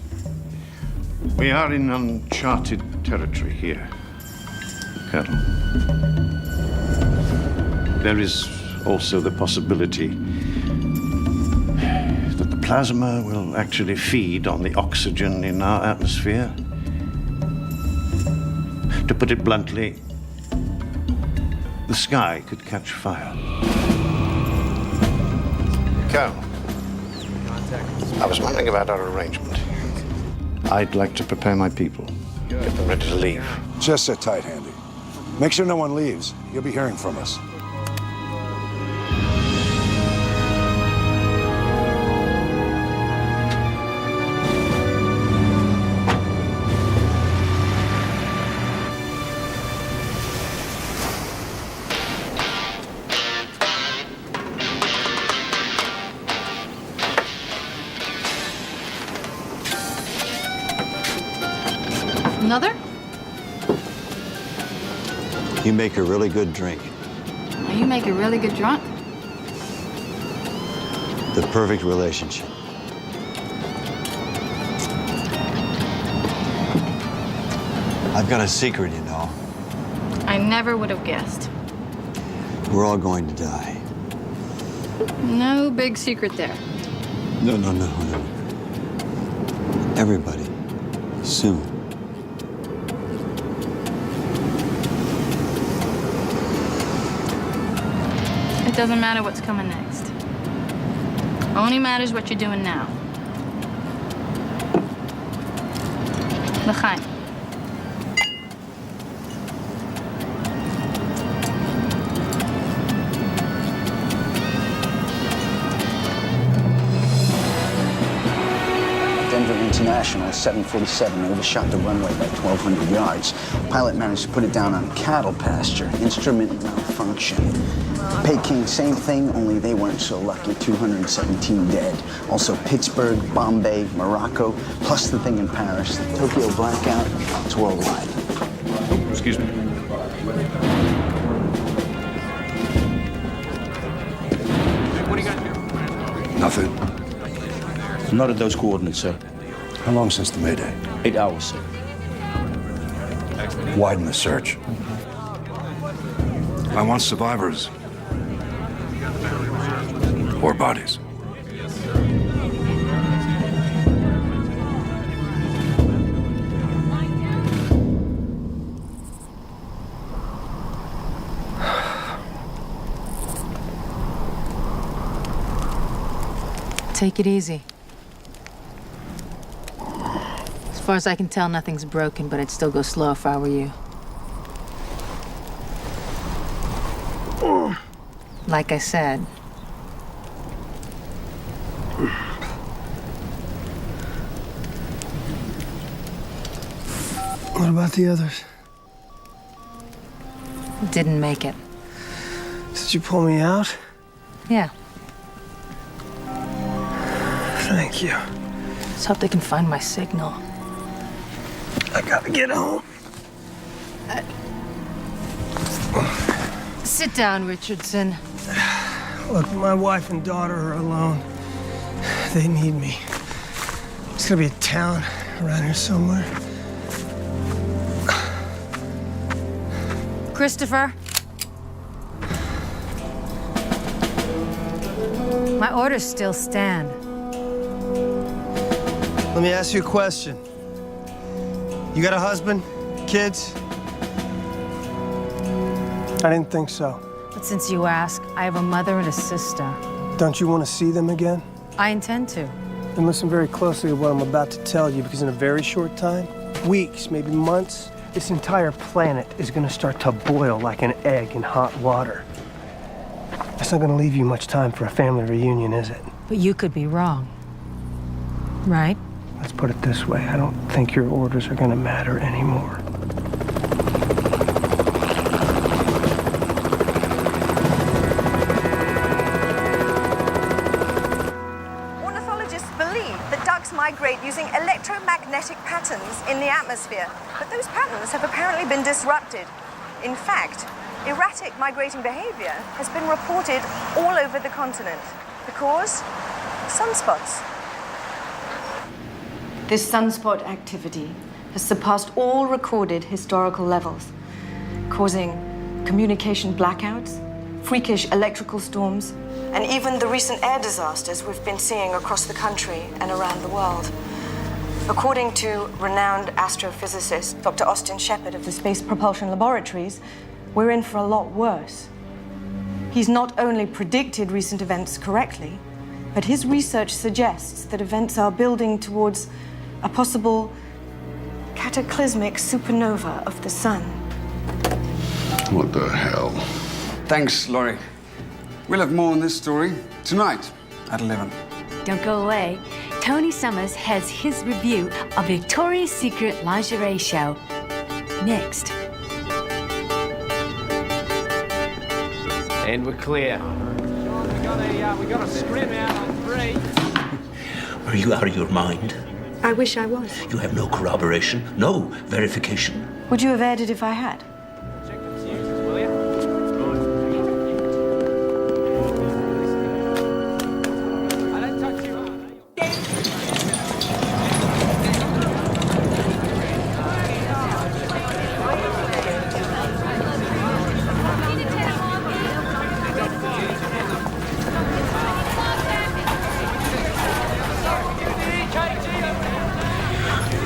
we are in uncharted territory here. Colonel. There is also the possibility that the plasma will actually feed on the oxygen in our atmosphere. To put it bluntly, the sky could catch fire. Colonel, I was wondering about our arrangement. I'd like to prepare my people, get them ready to leave. Just sit tight, Handy. Make sure no one leaves. You'll be hearing from us. Another? You make a really good drink. You make a really good drunk. The perfect relationship. I've got a secret, you know. I never would have guessed. We're all going to die. No big secret there. No. Everybody. Soon. It doesn't matter what's coming next. Only matters what you're doing now. L'chaim. Denver International 747 overshot the runway by 1,200 yards. Pilot managed to put it down on cattle pasture. Instrument malfunction. Peking, same thing, only they weren't so lucky. 217 dead. Also Pittsburgh, Bombay, Morocco, plus the thing in Paris. The Tokyo blackout, it's worldwide. Oh, excuse me. What do you got here? Nothing. Not at those coordinates, sir. How long since the Mayday? 8 hours, sir. Widen the search. I want survivors. Or bodies. Take it easy. As far as I can tell, nothing's broken, but I'd still go slow if I were you. Like I said. What about the others? Didn't make it. Did you pull me out? Yeah. Thank you. Let's hope they can find my signal. I gotta get home. Sit down, Richardson. Look, my wife and daughter are alone. They need me. There's gotta be a town around here somewhere. Christopher. My orders still stand. Let me ask you a question. You got a husband? Kids? I didn't think so. But since you ask, I have a mother and a sister. Don't you want to see them again? I intend to. Then listen very closely to what I'm about to tell you, because in a very short time, weeks, maybe months, this entire planet is going to start to boil like an egg in hot water. That's not going to leave you much time for a family reunion, is it? But you could be wrong. Right? Let's put it this way. I don't think your orders are going to matter anymore. Ornithologists believe that ducks migrate using electromagnetic patterns in the atmosphere, but those patterns have apparently been disrupted. In fact, erratic migrating behavior has been reported all over the continent. The cause? Sunspots. This sunspot activity has surpassed all recorded historical levels. causing communication blackouts, freakish electrical storms, and even the recent air disasters we've been seeing across the country and around the world. According to renowned astrophysicist Dr. Austin Shepard of the Space Propulsion Laboratories, we're in for a lot worse. He's not only predicted recent events correctly, but his research suggests that events are building towards a possible cataclysmic supernova of the sun. What the hell? Thanks, Laurie. We'll have more on this story tonight at 11. Don't go away. Tony Summers has his review of Victoria's Secret lingerie show. Next. And we're clear. We got a scrim out on 3. Are you out of your mind? I wish I was. You have no corroboration, no verification. Would you have aired it if I had?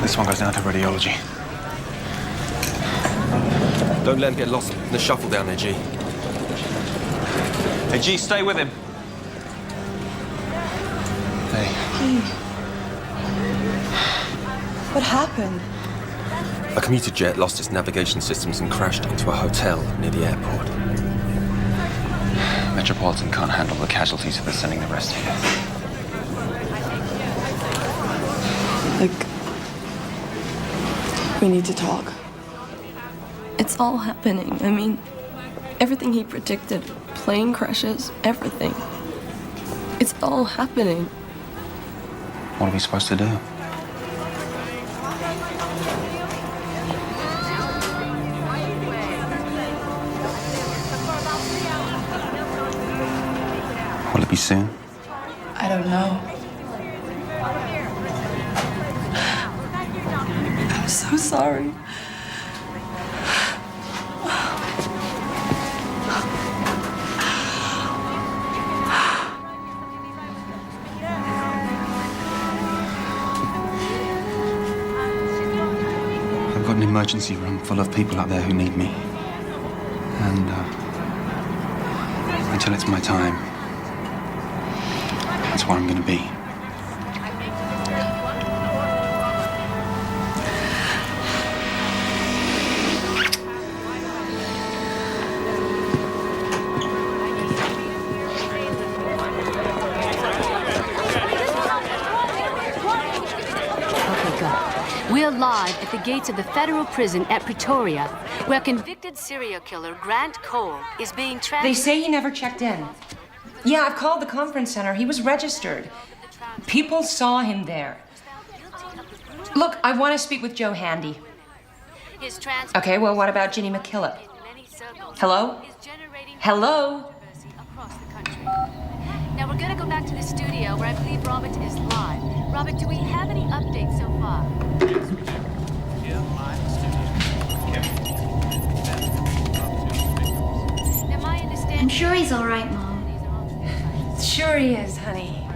This one goes down to radiology. Don't let him get lost in the shuffle down there, G. Hey, G, stay with him. Hey. What happened? A commuter jet lost its navigation systems and crashed into a hotel near the airport. Metropolitan can't handle the casualties, so they're sending the rest here. Look, we need to talk. It's all happening. I mean, everything he predicted, plane crashes, everything. It's all happening. What are we supposed to do? Will it be soon? I don't know. I'm so sorry. I've got an emergency room full of people out there who need me. And until it's my time, that's where I'm going to be. We're live at the gates of the federal prison at Pretoria, where convicted serial killer Grant Cole is being transferred. They say he never checked in. Yeah, I've called the conference center. He was registered. People saw him there. Look, I want to speak with Joe Handy. Okay, well, what about Ginny McKillop? Hello? Hello? Now we're gonna go back to the studio where I believe Robert is live. Robert, do we have any updates so far? I'm sure he's all right, Mom. Sure he is, honey.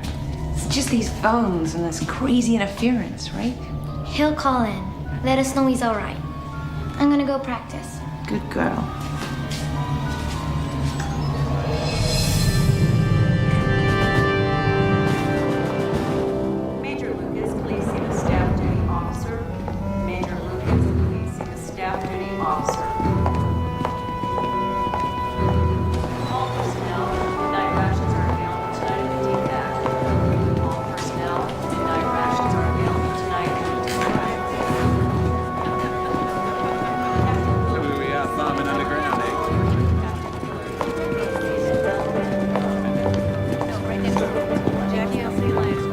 It's just these phones and this crazy interference, right? He'll call in. Let us know he's all right. I'm gonna go practice. Good girl. Major Lucas, please see the staff duty officer. Major Lucas, please see the staff duty officer. All personnel, night rations are available tonight at the DPAC. All personnel, night rations are available tonight at the DPAC. We are farming underground, eh? Jackie, I'll see you later.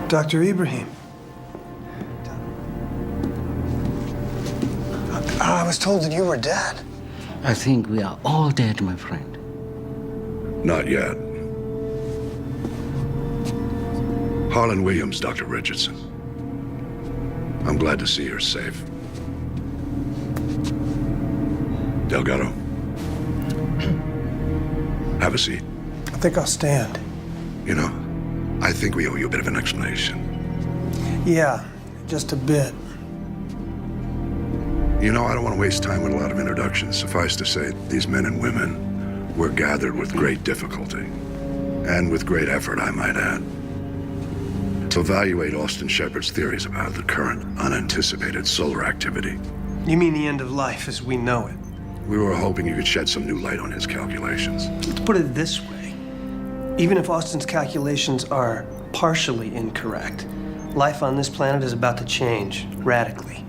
Dr. Ibrahim. I was told that you were dead. I think we are all dead, my friend. Not yet. Harlan Williams, Dr. Richardson. I'm glad to see you're safe. Delgado. Have a seat. I think I'll stand. You know, I think we owe you a bit of an explanation. Yeah, just a bit. You know, I don't want to waste time with a lot of introductions. Suffice to say, these men and women were gathered with great difficulty, and with great effort, I might add, to evaluate Austin Shepard's theories about the current unanticipated solar activity. You mean the end of life as we know it? We were hoping you could shed some new light on his calculations. Let's put it this way. Even if Austin's calculations are partially incorrect, life on this planet is about to change radically.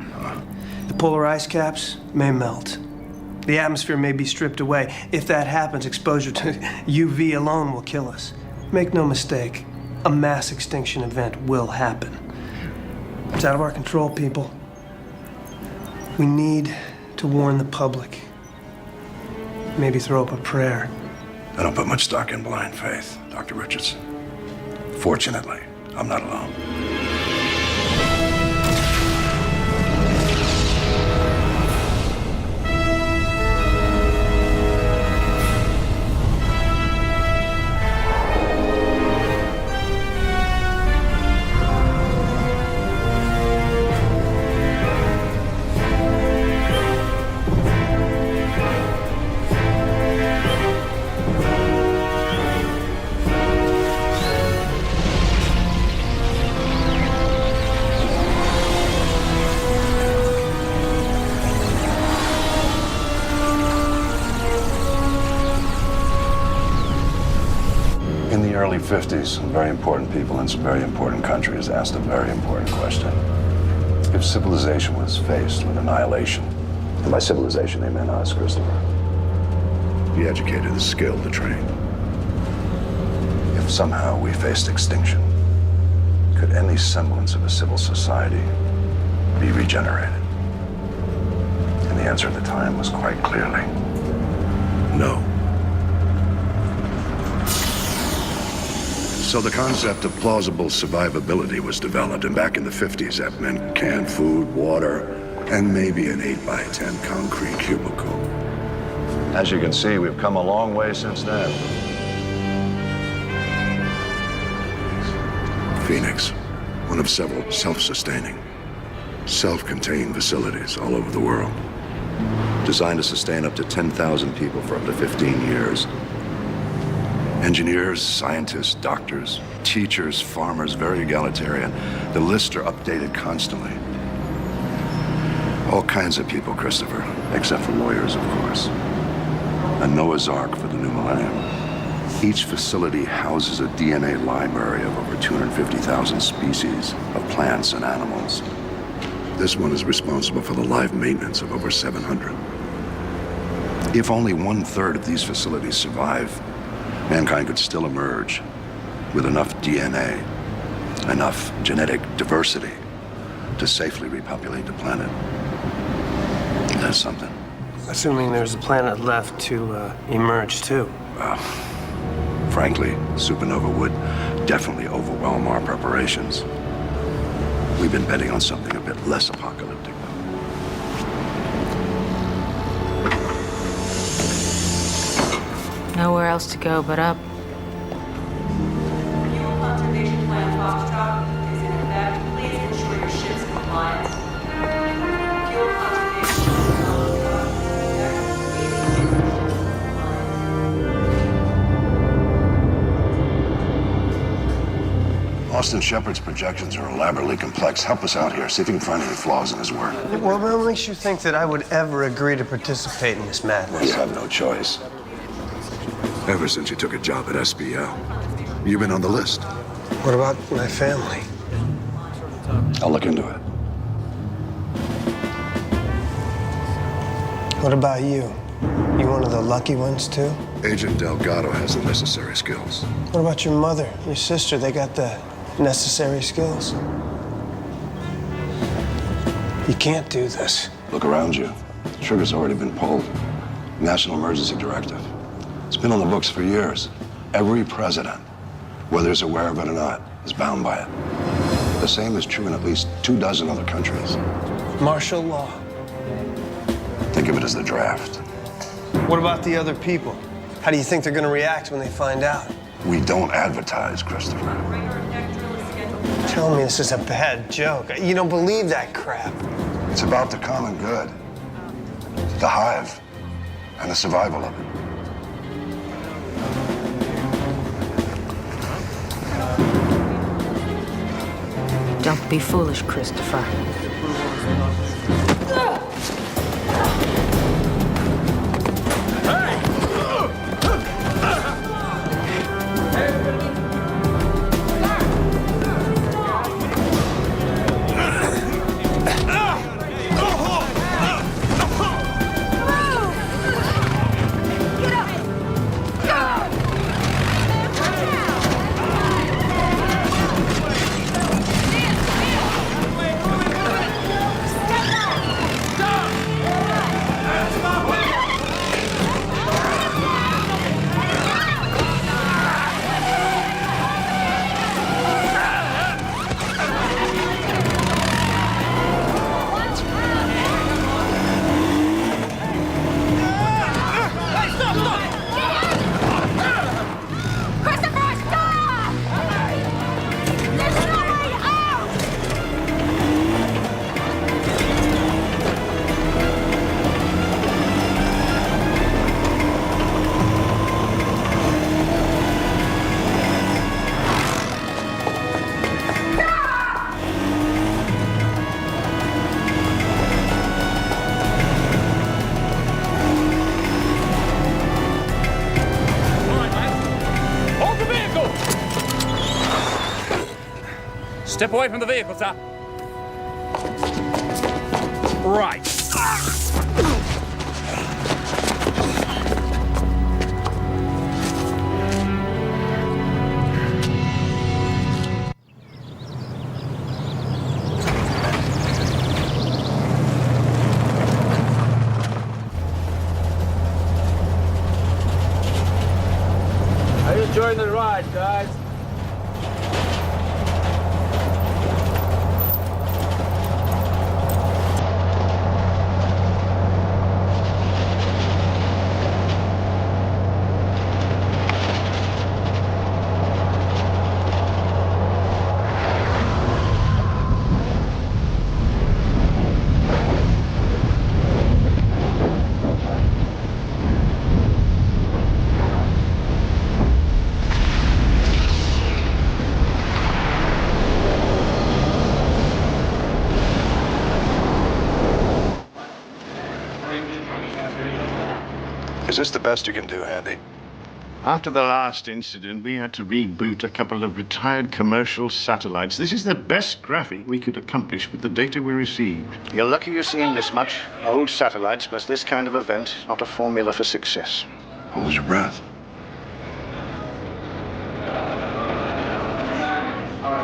The polar ice caps may melt. The atmosphere may be stripped away. If that happens, exposure to UV alone will kill us. Make no mistake, a mass extinction event will happen. It's out of our control, people. We need to warn the public. Maybe throw up a prayer. I don't put much stock in blind faith, Dr. Richardson. Fortunately, I'm not alone. In the early 50s, some very important people in some very important countries asked a very important question. If civilization was faced with annihilation, and by civilization they meant us, Christopher, the educated, the skilled, the trained. If somehow we faced extinction, could any semblance of a civil society be regenerated? And the answer at the time was quite clearly no. So the concept of plausible survivability was developed, and back in the 50s, that meant canned food, water, and maybe an 8x10 concrete cubicle. As you can see, we've come a long way since then. Phoenix, one of several self-sustaining, self-contained facilities all over the world, designed to sustain up to 10,000 people for up to 15 years. Engineers, scientists, doctors, teachers, farmers, very egalitarian. The lists are updated constantly. All kinds of people, Christopher, except for lawyers, of course. A Noah's Ark for the new millennium. Each facility houses a DNA library of over 250,000 species of plants and animals. This one is responsible for the live maintenance of over 700. If only 1/3 of these facilities survive, mankind could still emerge with enough DNA, enough genetic diversity to safely repopulate the planet. That's something. Assuming there's a planet left to emerge, too. Frankly, Supernova would definitely overwhelm our preparations. We've been betting on something a bit less apocalyptic. Nowhere else to go but up. Fuel conservation plan Foxtrot is in effect. Please ensure your ship's compliance. Fuel conservation plan Foxtrot is in effect. Please ensure your ship's compliance. Austin Shepard's projections are elaborately complex. Help us out here. See if you can find any flaws in his work. Well, what makes you think that I would ever agree to participate in this madness? Well, you have no choice. Ever since you took a job at SBL, you've been on the list. What about my family? I'll look into it. What about you? You one of the lucky ones, too? Agent Delgado has the necessary skills. What about your mother, your sister? They got the necessary skills. You can't do this. Look around you. The trigger's already been pulled. National Emergency Directive. It's been on the books for years. Every president, whether he's aware of it or not, is bound by it. The same is true in at least 24 other countries. Martial law. Think of it as the draft. What about the other people? How do you think they're going to react when they find out? We don't advertise, Christopher. Tell me this is a bad joke. You don't believe that crap. It's about the common good, the hive, and the survival of it. Don't be foolish, Christopher. Step away from the vehicle, sir. Right. Are you enjoying the ride, guys? Is this the best you can do, Andy? After the last incident, we had to reboot a couple of retired commercial satellites. This is the best graphic we could accomplish with the data we received. You're lucky you're seeing this much. Old satellites plus this kind of event, not a formula for success. Hold your breath.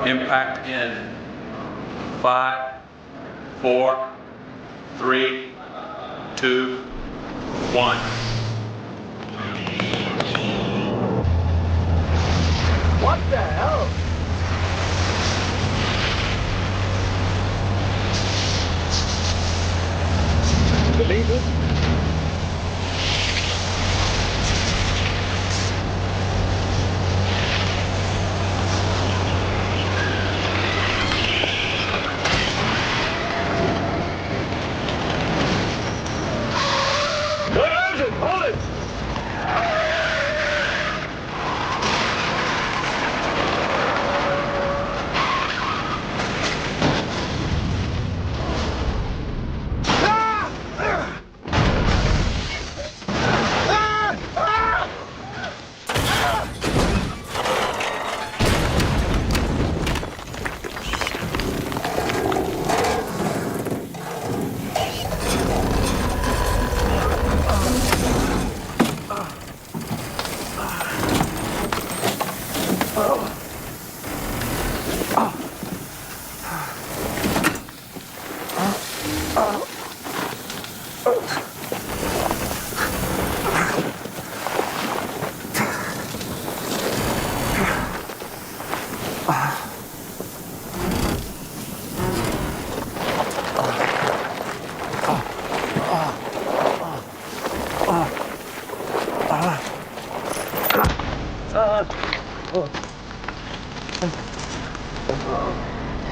Impact in 5, 4, 3, 2, 1. What the hell? Believe it? Hold it!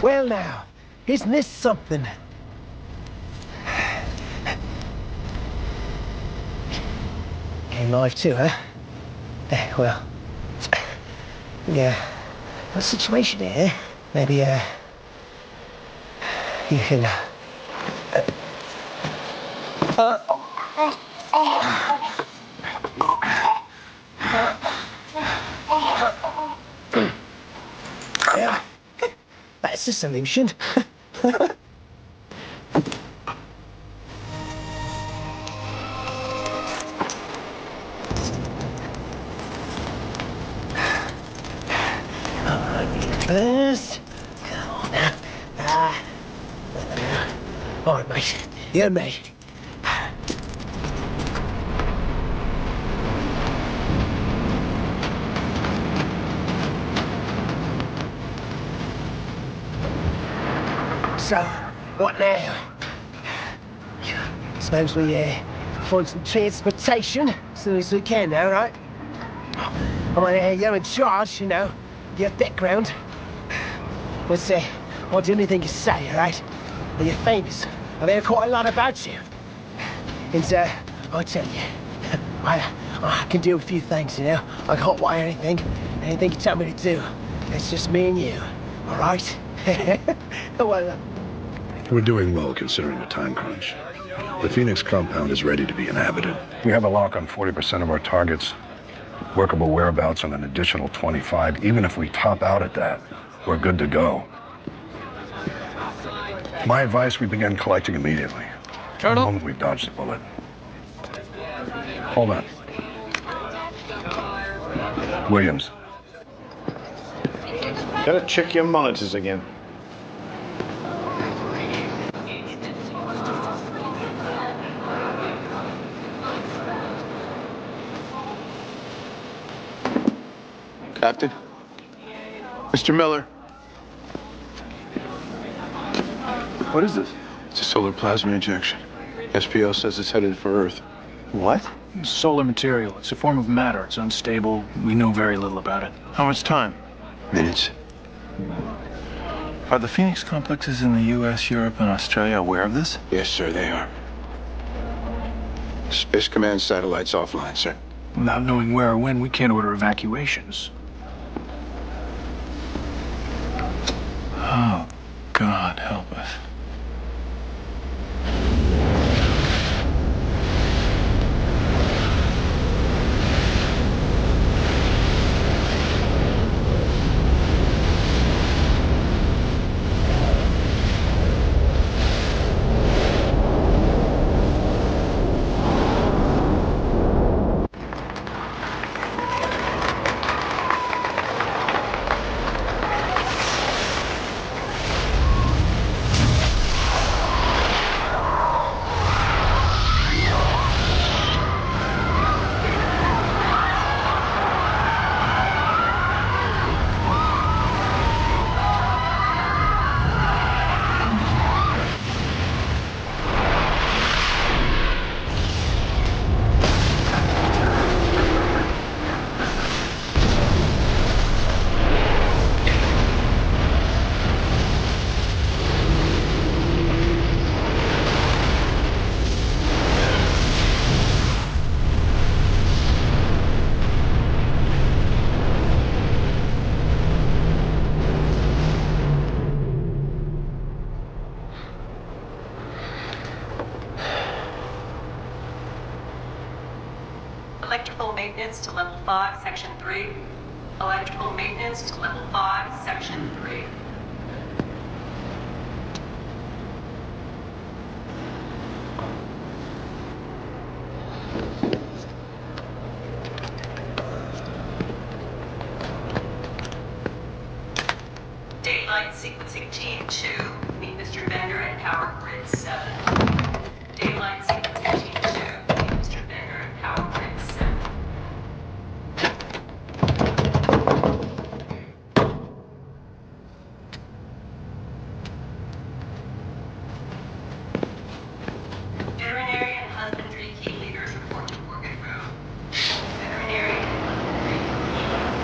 Well now, isn't this something? Game live too, huh? Well, yeah. What's the situation here? Maybe, you can, yeah, that's a solution. First, come on now. All right, mate. You and me. So, what now? Suppose we find some transportation as soon as we can now, right? I mean, you're in charge, you know. Your background. I'll do anything you say, all right? Well, you're famous. I've heard quite a lot about you. And, I'll tell you, I can do a few things, you know? I can't wire anything you tell me to do. It's just me and you, all right? Well, We're doing well considering the time crunch. The Phoenix compound is ready to be inhabited. We have a lock on 40% of our targets. Workable whereabouts on an additional 25. Even if we top out at that, we're good to go. My advice, we begin collecting immediately. The moment we've dodged the bullet. Hold on. Williams. Gotta check your monitors again. Captain? Mr. Miller. What is this? It's a solar plasma injection. SPO says it's headed for Earth. What? Solar material. It's a form of matter. It's unstable. We know very little about it. How much time? Minutes. Are the Phoenix complexes in the US, Europe, and Australia aware of this? Yes, sir, they are. Space Command satellites offline, sir. Without knowing where or when, we can't order evacuations. Oh, God, help us. Electrical maintenance to level 5, section 3. Electrical maintenance to level 5, section 3. Daylight sequencing team 2, meet Mr. Bender at power grid 7. Daylight sequencing team 2, meet Mr. Bender at power grid 7. Veterinary and husbandry key leaders report to organ room. Veterinary and husbandry key leaders.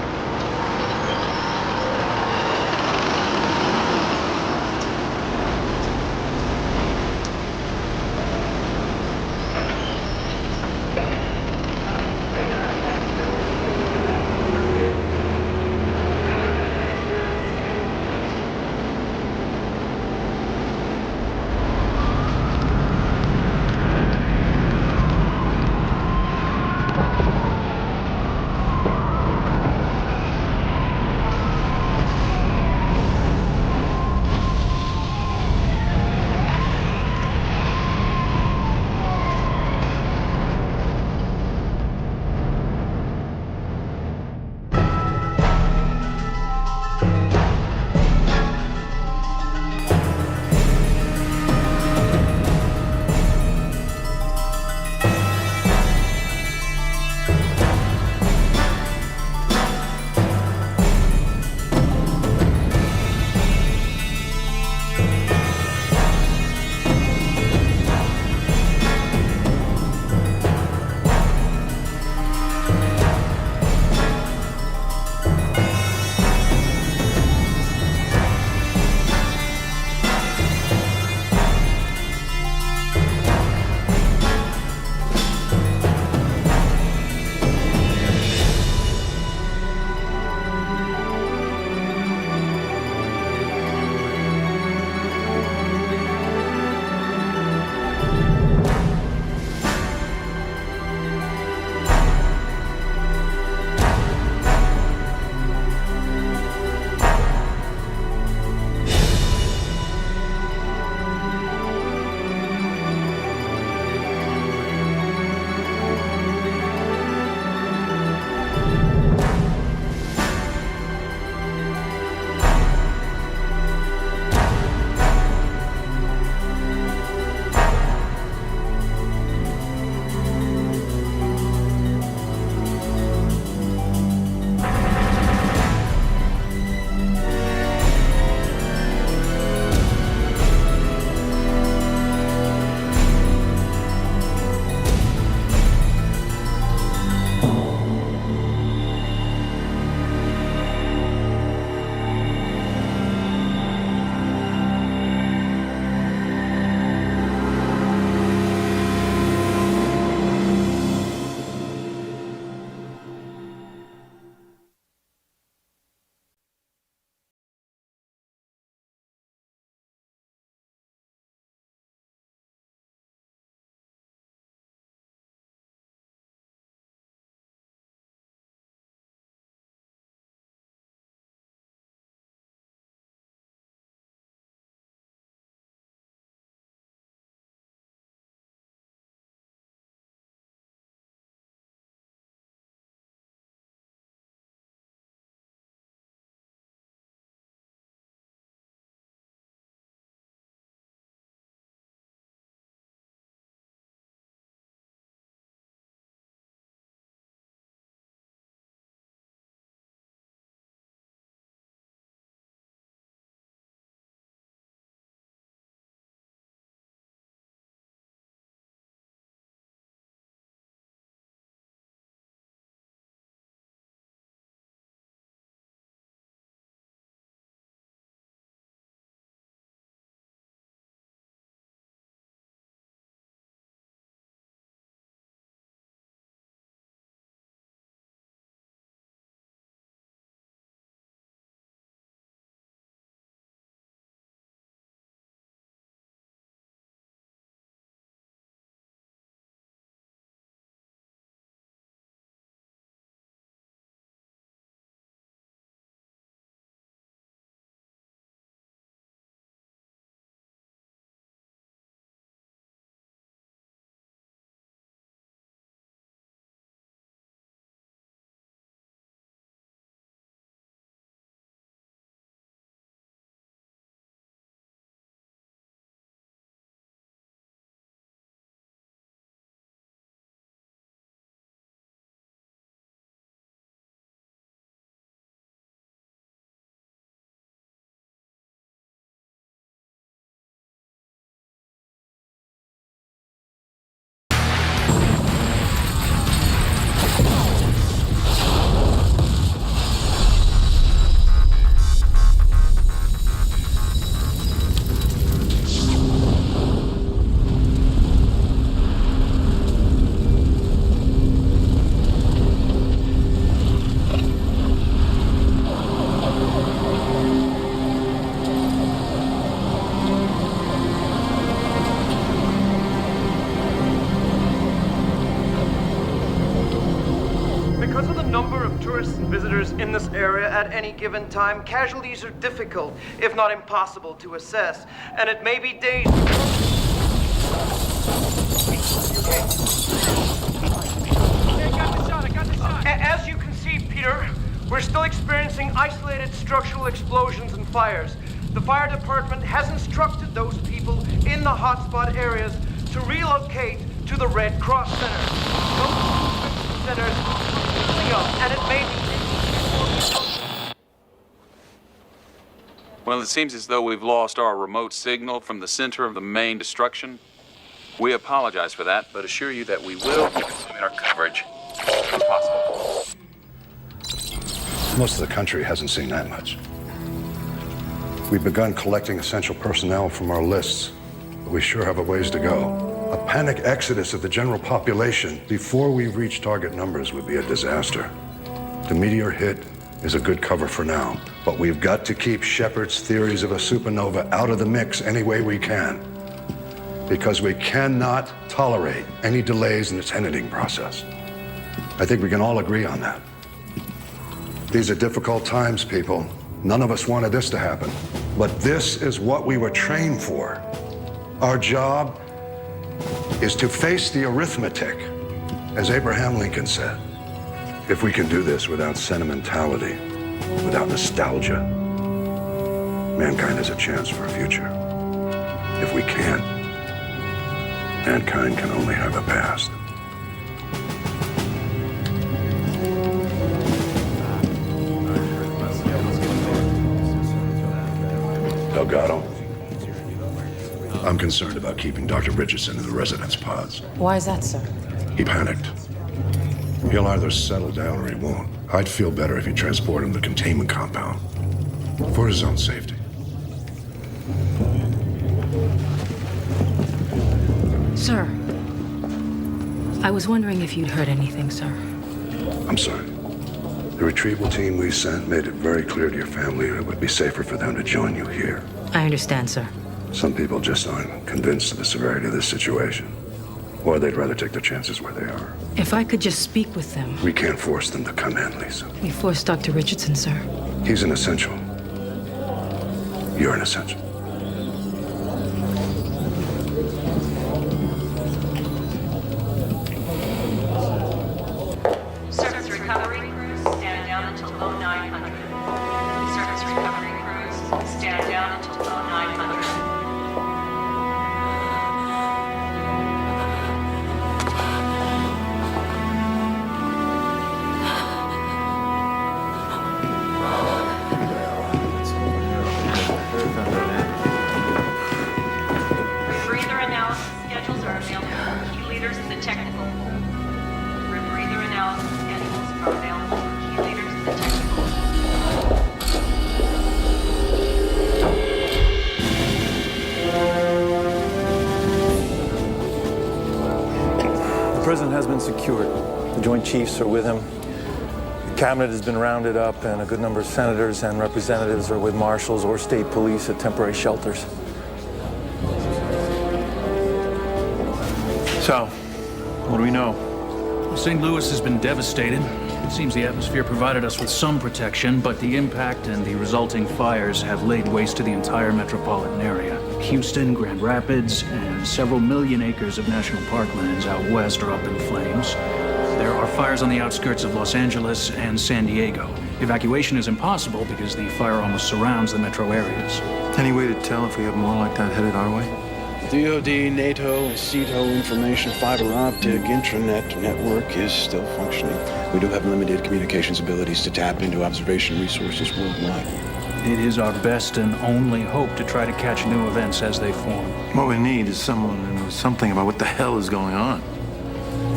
Visitors in this area at any given time, casualties are difficult, if not impossible, to assess, and it may be dangerous. As you can see, Peter, we're still experiencing isolated structural explosions and fires. The fire department has instructed those people in the hotspot areas to relocate to the Red Cross Center. Those centers are filling up, and it may be... Well, it seems as though we've lost our remote signal from the center of the main destruction. We apologize for that, but assure you that we will continue our coverage as soon as possible. Most of the country hasn't seen that much. We've begun collecting essential personnel from our lists, but we sure have a ways to go. A panic exodus of the general population before we reach target numbers would be a disaster. The meteor hit is a good cover for now, but we've got to keep Shepard's theories of a supernova out of the mix any way we can, because we cannot tolerate any delays in the tenanting process. I think we can all agree on that. These are difficult times, people. None of us wanted this to happen, but this is what we were trained for. Our job is to face the arithmetic, as Abraham Lincoln said. If we can do this without sentimentality, without nostalgia, mankind has a chance for a future. If we can't, mankind can only have a past. Delgado, I'm concerned about keeping Dr. Richardson in the residence pods. Why is that, sir? He panicked. He'll either settle down or he won't. I'd feel better if you transport him to the containment compound for his own safety. Sir, I was wondering if you'd heard anything, sir. I'm sorry. The retrieval team we sent made it very clear to your family it would be safer for them to join you here. I understand, sir. Some people just aren't convinced of the severity of this situation. Or they'd rather take their chances where they are. If I could just speak with them. We can't force them to come in, Lisa. We forced Dr. Richardson, sir. He's an essential. You're an essential. Surface recovery crews stand down until 0900. Surface recovery crews stand down until 0900. Rebreather analysis schedules are available for key leaders in the technical pool. Rebreather analysis schedules are available for key leaders in the technical The president has been secured. The Joint Chiefs are with him. The cabinet has been rounded up, and a good number of senators and representatives are with marshals or state police at temporary shelters. So, what do we know? St. Louis has been devastated. It seems the atmosphere provided us with some protection, but the impact and the resulting fires have laid waste to the entire metropolitan area. Houston, Grand Rapids, and several million acres of national parklands out west are up in flames. There are fires on the outskirts of Los Angeles and San Diego. Evacuation is impossible because the fire almost surrounds the metro areas. Any way to tell if we have more like that headed our way? DoD, NATO, CETO information fiber optic intranet network is still functioning. We do have limited communications abilities to tap into observation resources worldwide. It is our best and only hope to try to catch new events as they form. What we need is someone who knows something about what the hell is going on.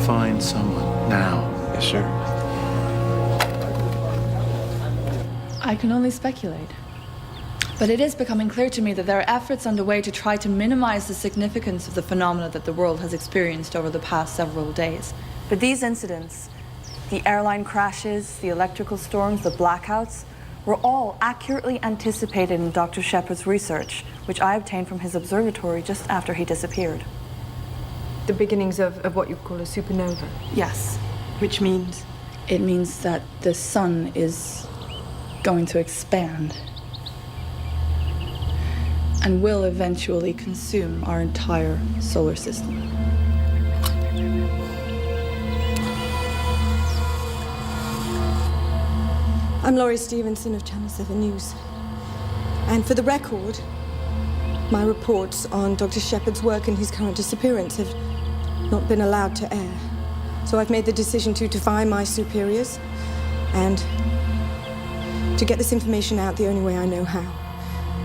Find someone now. Yes, sir. I can only speculate. But it is becoming clear to me that there are efforts underway to try to minimize the significance of the phenomena that the world has experienced over the past several days. But these incidents, the airline crashes, the electrical storms, the blackouts, were all accurately anticipated in Dr. Shepard's research, which I obtained from his observatory just after he disappeared. The beginnings of what you call a supernova? Yes, which means It means that the sun is going to expand and will eventually consume our entire solar system. I'm Laurie Stevenson of Channel 7 News. And for the record, my reports on Dr. Shepard's work and his current disappearance have not been allowed to air. So I've made the decision to defy my superiors and to get this information out the only way I know how.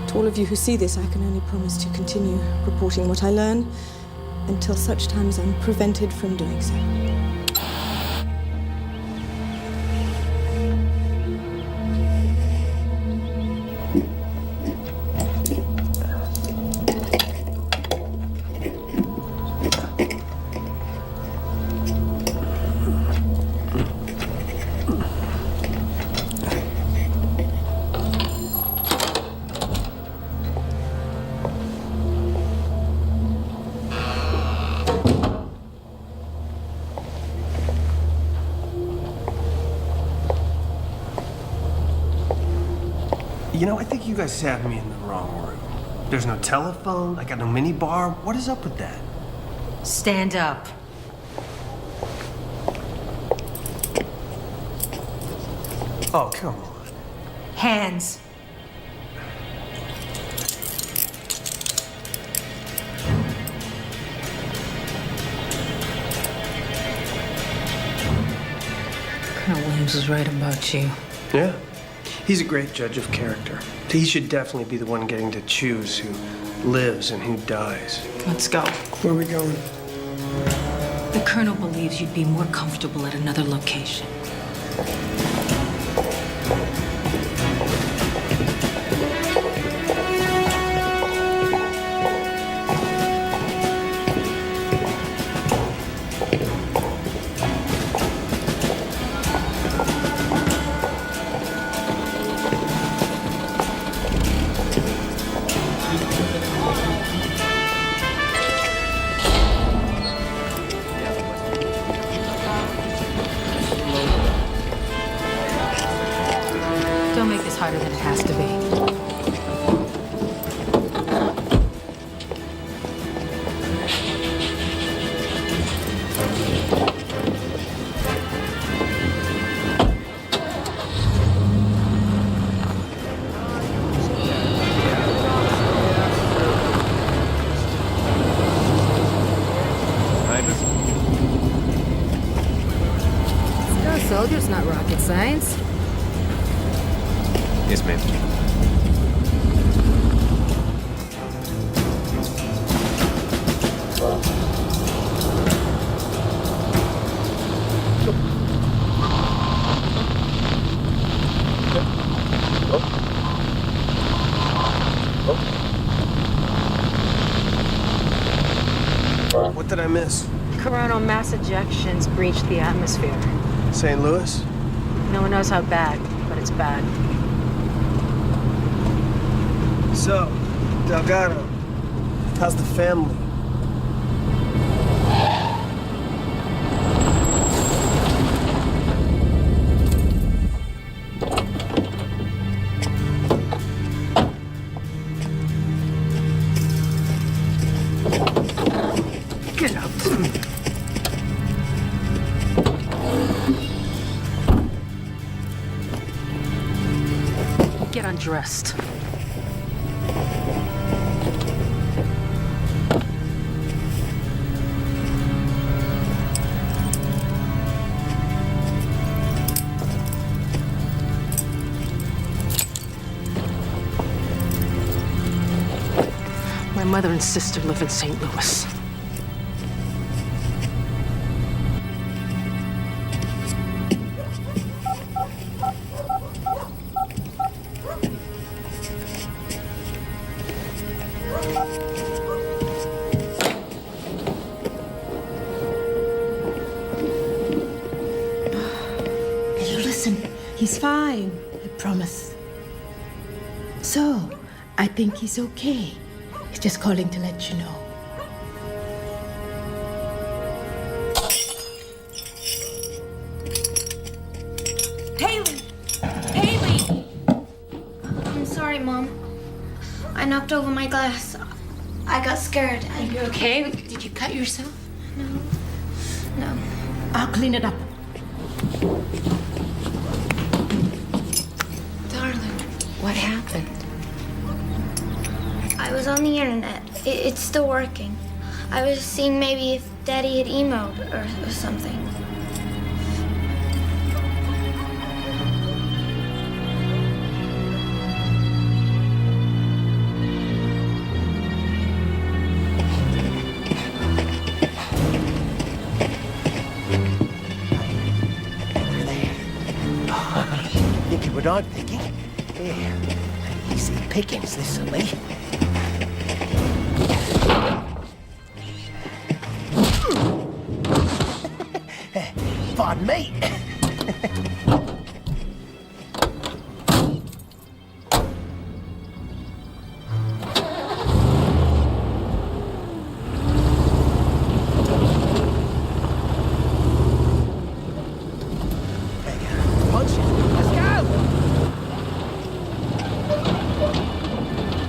To all of you who see this, I can only promise to continue reporting what I learn until such time as I'm prevented from doing so. You know, I think you guys have me in the wrong room. There's no telephone, I got no mini bar. What is up with that? Stand up. Oh, come on. Hands. Colonel Williams was right about you. Yeah. He's a great judge of character. He should definitely be the one getting to choose who lives and who dies. Let's go. Where are we going? The Colonel believes you'd be more comfortable at another location. Don't make this harder than it has to be. Soldier's not rocket science. Yes, ma'am. What did I miss? Coronal mass ejections breached the atmosphere. St. Louis? No one knows how bad, but it's bad. So, Delgado, how's the family? Get up. Get undressed. My mother and sister live in St. Louis. Listen, he's fine, I promise. So, I think he's okay. He's just calling to let you know. sorry, Mom. I knocked over my glass. I got scared. Are you okay? Did you cut yourself? No. I'll clean it up. Darling, what happened? I was on the internet. It's still working. I was seeing maybe if Daddy had emailed or something. Thinking what I'm thinking? Yeah. Easy pickings, this'll be. Pardon me.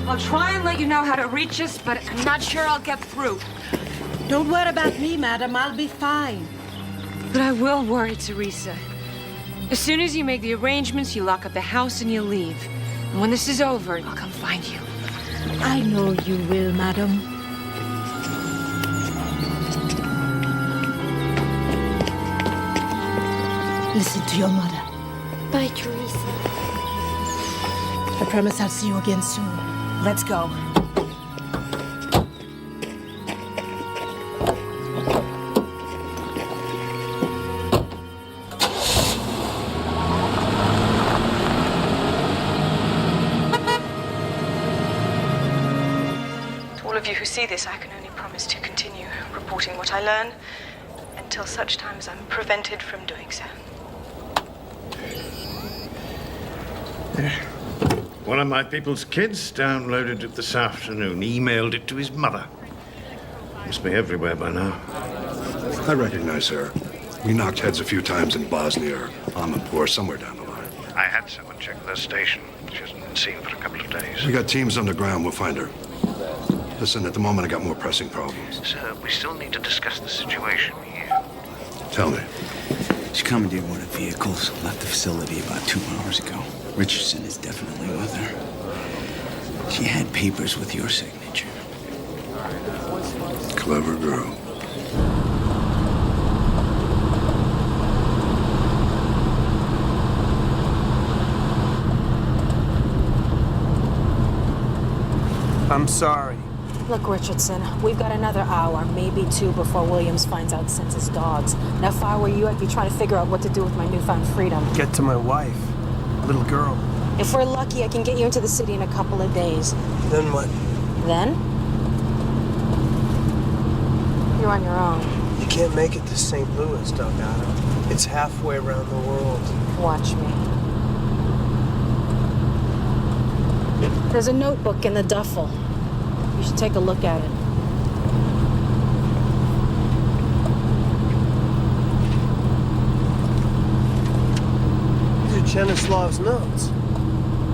I'll try and let you know how to reach us, but I'm not sure I'll get through. Don't worry about me, madam. I'll be fine. But I will worry, Teresa. As soon as you make the arrangements, you lock up the house and you leave. And when this is over, I'll come find you. I know you will, madam. Listen to your mother. Bye, Teresa. I promise I'll see you again soon. Let's go. To all of you who see this, I can only promise to continue reporting what I learn until such time as I'm prevented from doing so. One of my people's kids downloaded it this afternoon, emailed it to his mother. Must be everywhere by now. I recognize her. We knocked heads a few times in Bosnia or Amanpur, somewhere down the line. I had someone check their station. She hasn't been seen for a couple of days. We got teams underground. We'll find her. Listen, at the moment I got more pressing problems. Sir, we still need to discuss the situation here. Tell me. She commandeered one of the vehicles, left the facility about 2 hours ago. Richardson is definitely with her. She had papers with your signature. Clever girl. I'm sorry. Look, Richardson, we've got another hour, maybe 2, before Williams finds out census dogs. Now, if I were you, I'd be trying to figure out what to do with my newfound freedom. Get to my wife. Little girl. If we're lucky, I can get you into the city in a couple of days. Then what? Then? You're on your own. You can't make it to St. Louis, Delgado. It's halfway around the world. Watch me. There's a notebook in the duffel. You should take a look at it. These are Chenislav's notes.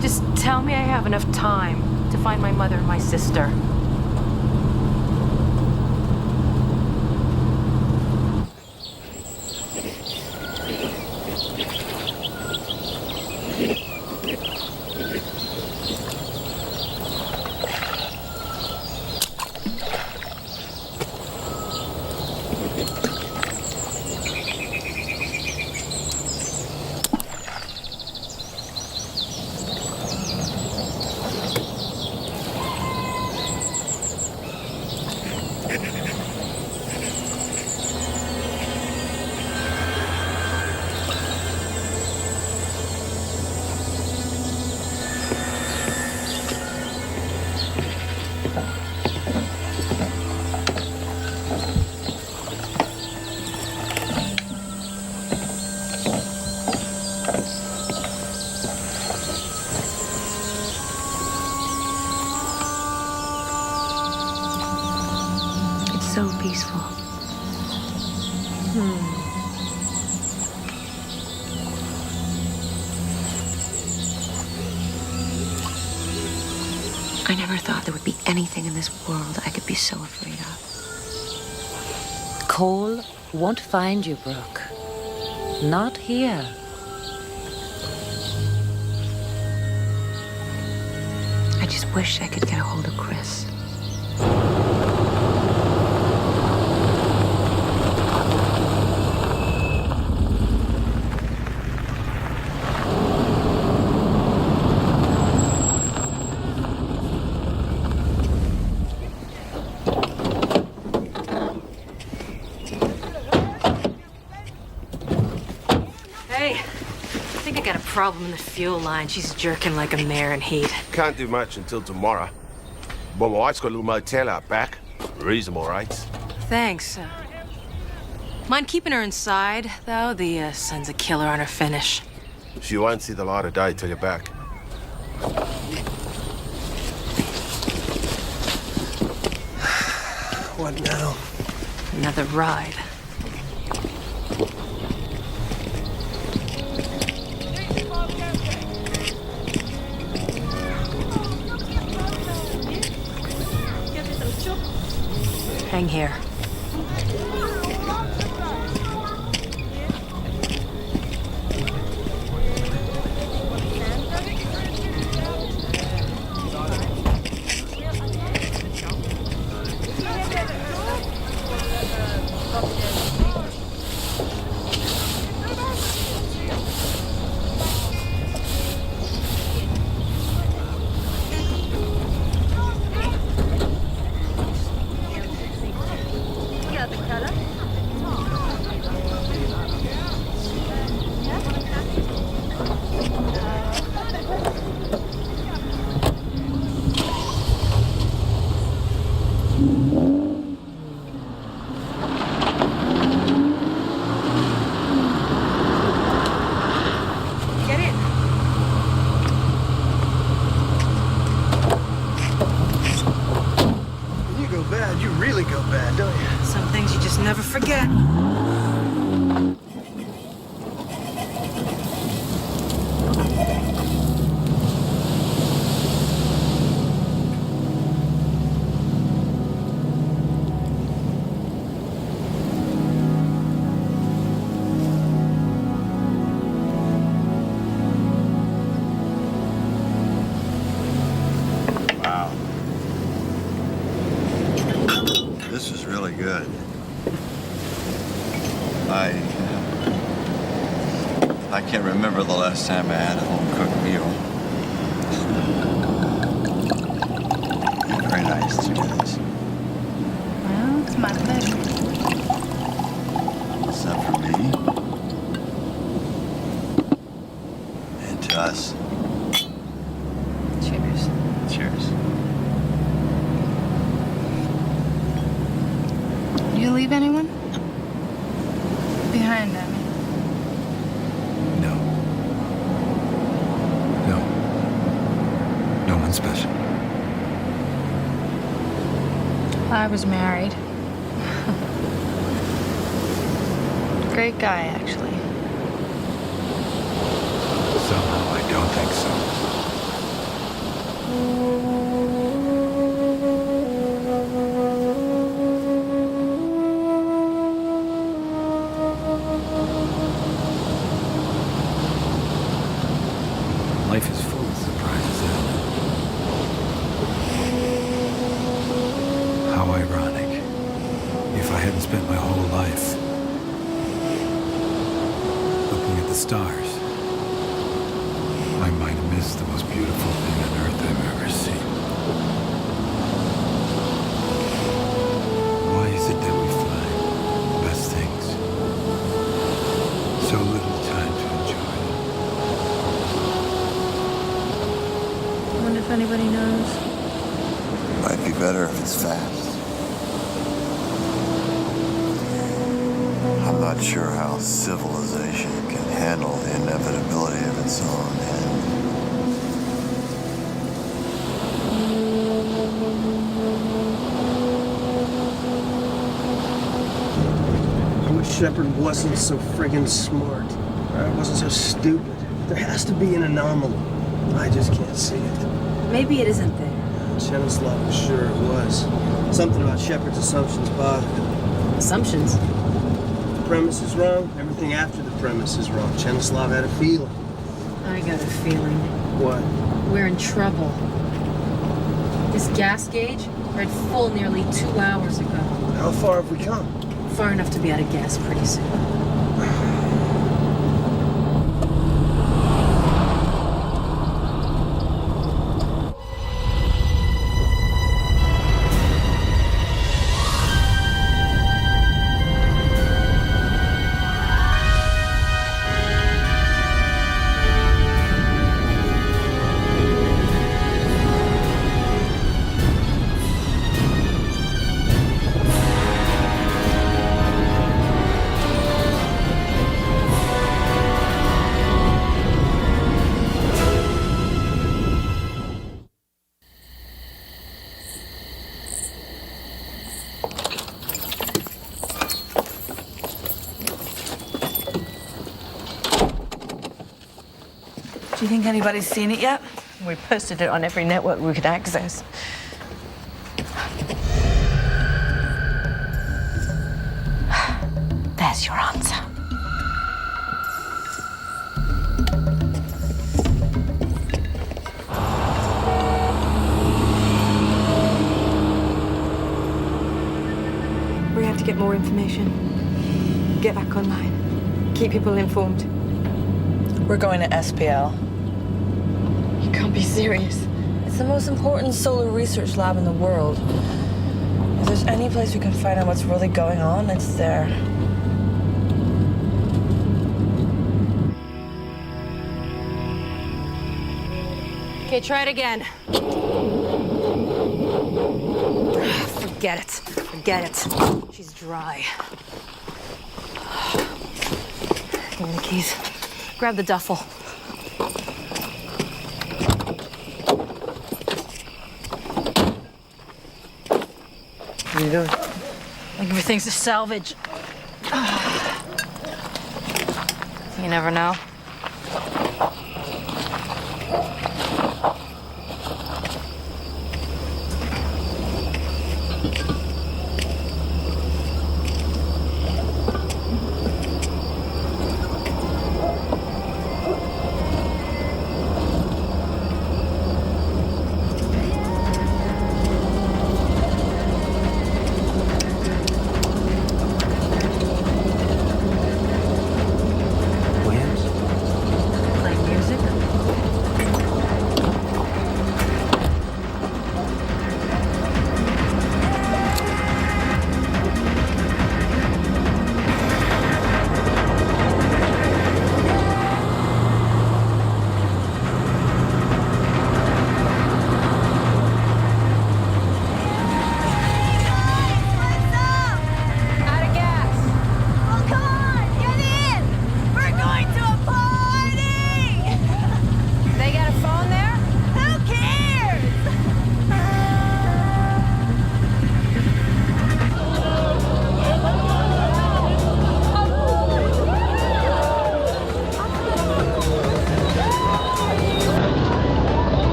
Just tell me I have enough time to find my mother and my sister. So peaceful. I never thought there would be anything in this world I could be so afraid of. Cole won't find you, Brooke. Not here. I just wish I could get a hold of Chris. Problem in the fuel line. She's jerking like a mare in heat. Can't do much until tomorrow. But my wife's got a little motel out back. Reasonable rates. Thanks. Mind keeping her inside, though? The sun's a killer on her finish. She won't see the light of day till you're back. What now? Another ride. Hang here. Never forget. Wow. This is really good. I can't remember the last time I had a home-cooked meal. Very nice to do this. Well, it's my pleasure. What's that for me? And to us. Cheers. Cheers. You leave anyone? Behind, I mean. No one special. I was married. Great guy, actually. Somehow I don't think so. Life is full of surprises, isn't it? How ironic. If I hadn't spent my whole life looking at the stars, I might have missed the most beautiful thing on earth I've ever seen. Why is it that we find the best things? So little time to enjoy them. I wonder if anybody knows. Might be better if it's fast. I'm not sure how civilization can handle the inevitability of its own end. I wish Shepard wasn't so friggin' smart. I wasn't so stupid. There has to be an anomaly. I just can't see it. Maybe it isn't there. Chenislav was sure it was. Something about Shepard's assumptions bothered him. Assumptions? The premise is wrong. Everything after the premise is wrong. Chenislav had a feeling. I got a feeling. What? We're in trouble. This gas gauge read full nearly 2 hours ago. How far have we come? Far enough to be out of gas pretty soon. Do you think anybody's seen it yet? We posted it on every network we could access. There's your answer. We have to get more information. Get back online. Keep people informed. We're going to SPL. You can't be serious. It's the most important solar research lab in the world. If there's any place we can find out what's really going on, it's there. Okay, try it again. Forget it. Forget it. She's dry. Give me the keys. Grab the duffel. What are you doing? Looking for things to salvage. You never know.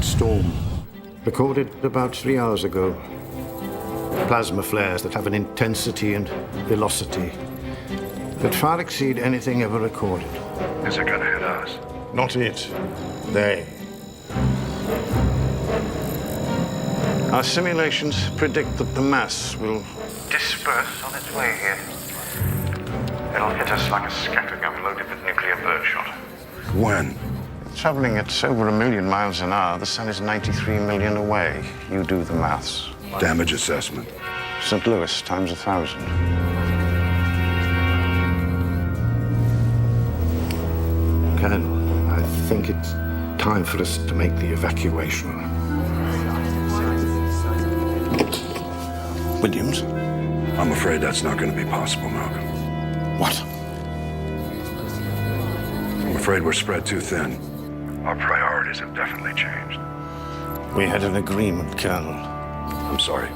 storm. Recorded about 3 hours ago. Plasma flares that have an intensity and velocity that far exceed anything ever recorded. Is it gonna hit us? Not it. They. Our simulations predict that the mass will disperse on its way here. It'll hit us like a scattergun loaded with nuclear birdshot. When? traveling at over 1 million miles an hour. The sun is 93 million away. You do the maths. Damage assessment. St. Louis times 1,000. Colonel, I think it's time for us to make the evacuation. Williams? I'm afraid that's not going to be possible, Malcolm. What? I'm afraid we're spread too thin. Our priorities have definitely changed. We had an agreement, Colonel. I'm sorry.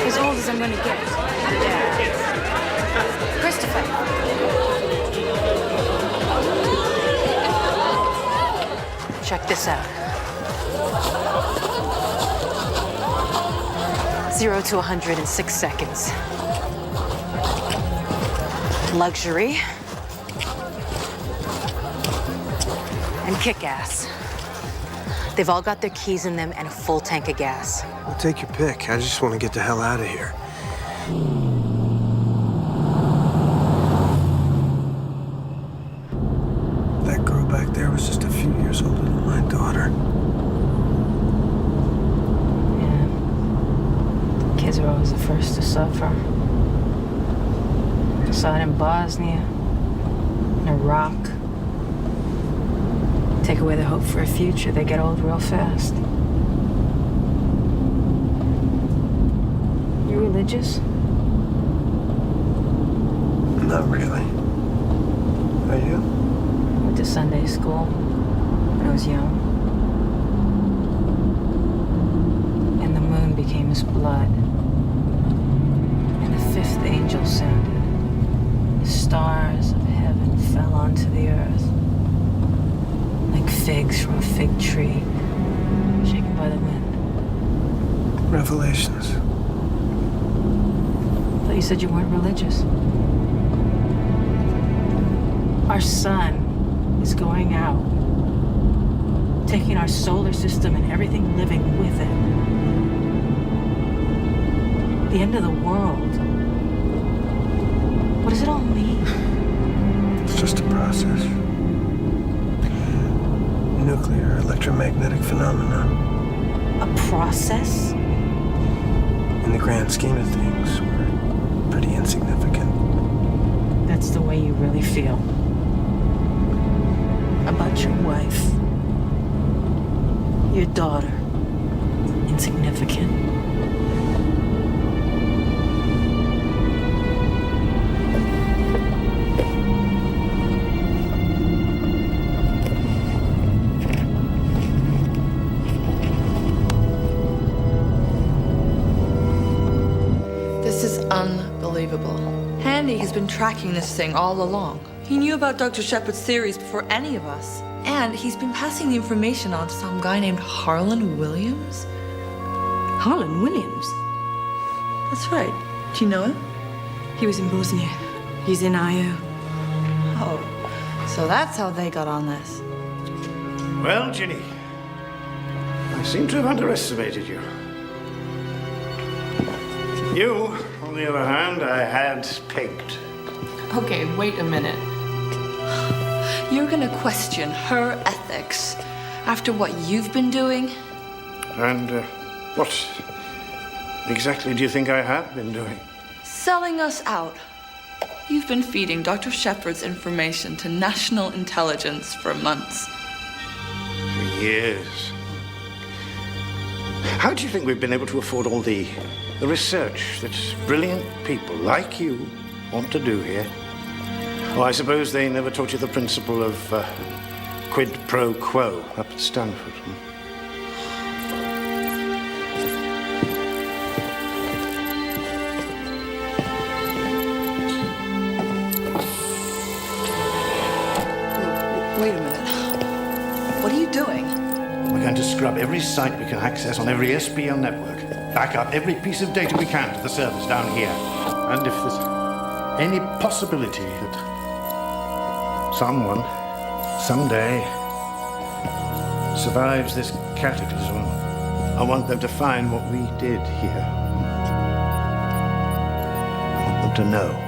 As old as I'm gonna get. Christopher. Check this out. 0 to 100 in 6 seconds. Luxury. And kick-ass. They've all got their keys in them and a full tank of gas. Well, take your pick. I just want to get the hell out of here. That girl back there was just a few years older than my daughter. Yeah. Kids are always the first to suffer. I saw it in Bosnia, in Iraq. Take away their hope for a future, they get old real fast. You religious? Not really. Are you? Went to Sunday school when I was young. And the moon became his blood. And the fifth angel sounded. The stars of heaven fell onto the earth. Like figs from a fig tree, shaken by the wind. Revelations. I thought you said you weren't religious. Our sun is going out, taking our solar system and everything living with it. The end of the world. What does it all mean? It's just a process. Nuclear electromagnetic phenomenon. A process? In the grand scheme of things, we're pretty insignificant. That's the way you really feel. About your wife. Your daughter. Insignificant. Unbelievable. Handy has been tracking this thing all along. He knew about Dr. Shepard's theories before any of us. And he's been passing the information on to some guy named Harlan Williams. Harlan Williams? That's right. Do you know him? He was in Bosnia. He's in IO. Oh, so that's how they got on this. Well, Ginny, I seem to have underestimated you. You, on the other hand, I had pegged. Okay, wait a minute. You're gonna question her ethics after what you've been doing? And what exactly do you think I have been doing? Selling us out. You've been feeding Dr. Shepard's information to national intelligence for months. For years. How do you think we've been able to afford all the research that brilliant people like you want to do here? Oh, I suppose they never taught you the principle of quid pro quo up at Stanford. Wait a minute. What are you doing? We're going to scrub every site we can access on every SPL network. Back up every piece of data we can to the servers down here. And if there's any possibility that someone, someday, survives this cataclysm, I want them to find what we did here. I want them to know.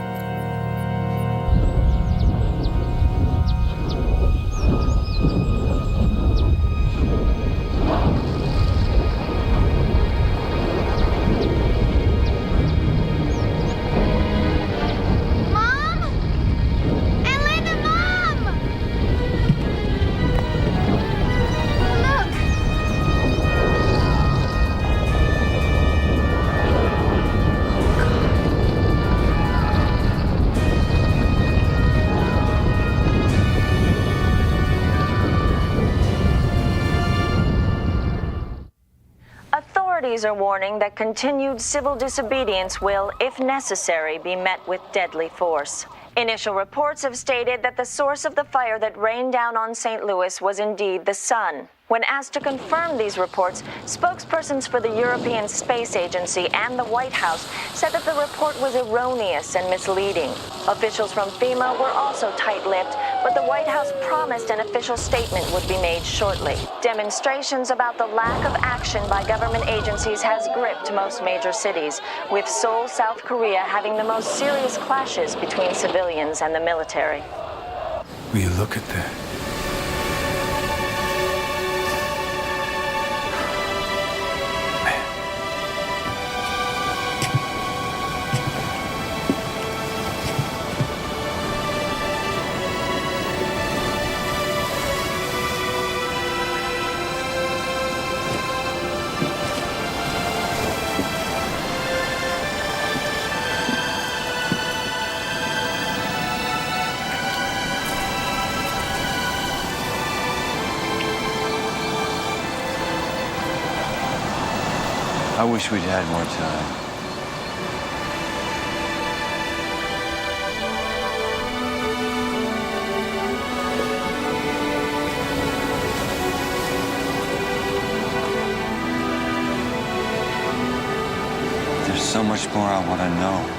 Authorities are warning that continued civil disobedience will, if necessary, be met with deadly force. Initial reports have stated that the source of the fire that rained down on St. Louis was indeed the sun. When asked to confirm these reports, spokespersons for the European Space Agency and the White House said that the report was erroneous and misleading. Officials from FEMA were also tight-lipped, but the White House promised an official statement would be made shortly. Demonstrations about the lack of action by government agencies has gripped most major cities, with Seoul, South Korea having the most serious clashes between civilians and the military. Will you look at that? I wish we'd had more time. There's so much more I want to know.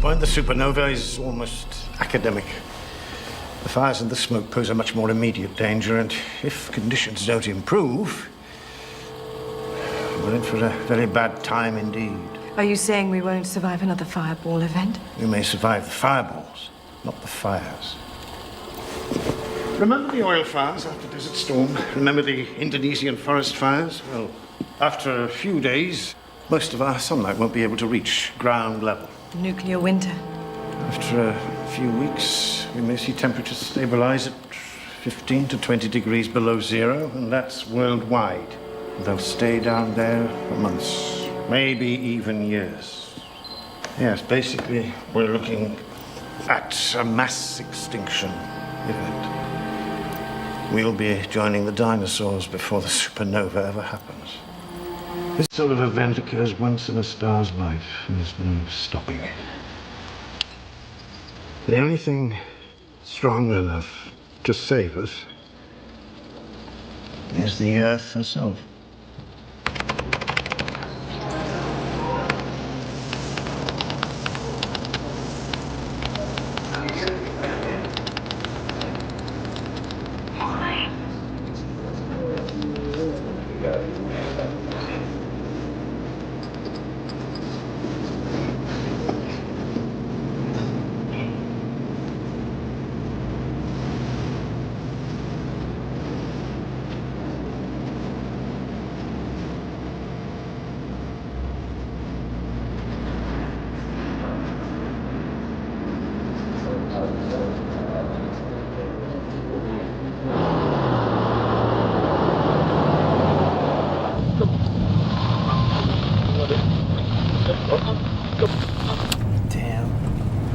point, the supernova is almost academic. The fires and the smoke pose a much more immediate danger, and if conditions don't improve, we're in for a very bad time indeed. Are you saying we won't survive another fireball event? We may survive the fireballs, not the fires. Remember the oil fires after Desert Storm? Remember the Indonesian forest fires? Well, after a few days, most of our sunlight won't be able to reach ground level. Nuclear winter. After a few weeks, we may see temperatures stabilize at 15 to 20 degrees below zero, and that's worldwide. They'll stay down there for months, maybe even years. Yes, basically, we're looking at a mass extinction event. We'll be joining the dinosaurs before the supernova ever happens. This sort of event occurs once in a star's life, and there's no stopping it. The only thing strong enough to save us is the Earth herself.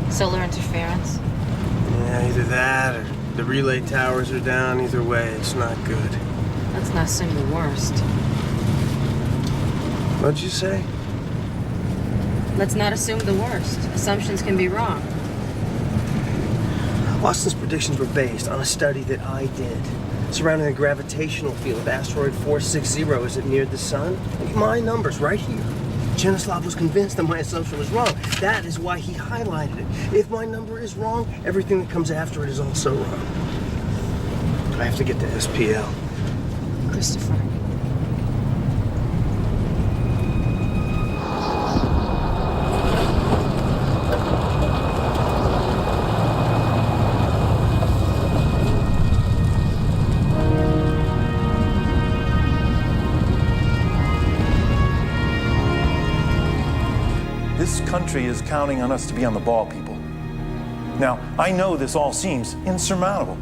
Solar interference? Yeah, either that or the relay towers are down. Either way, it's not good. Let's not assume the worst. What'd you say? Let's not assume the worst. Assumptions can be wrong. Austin's predictions were based on a study that I did surrounding the gravitational field of asteroid 460 as it neared the sun. My numbers right here. Chernyshev was convinced that my assumption was wrong. That is why he highlighted it. If my number is wrong, everything that comes after it is also wrong. I have to get to SPL. Christopher. This country is counting on us to be on the ball, people. Now, I know this all seems insurmountable,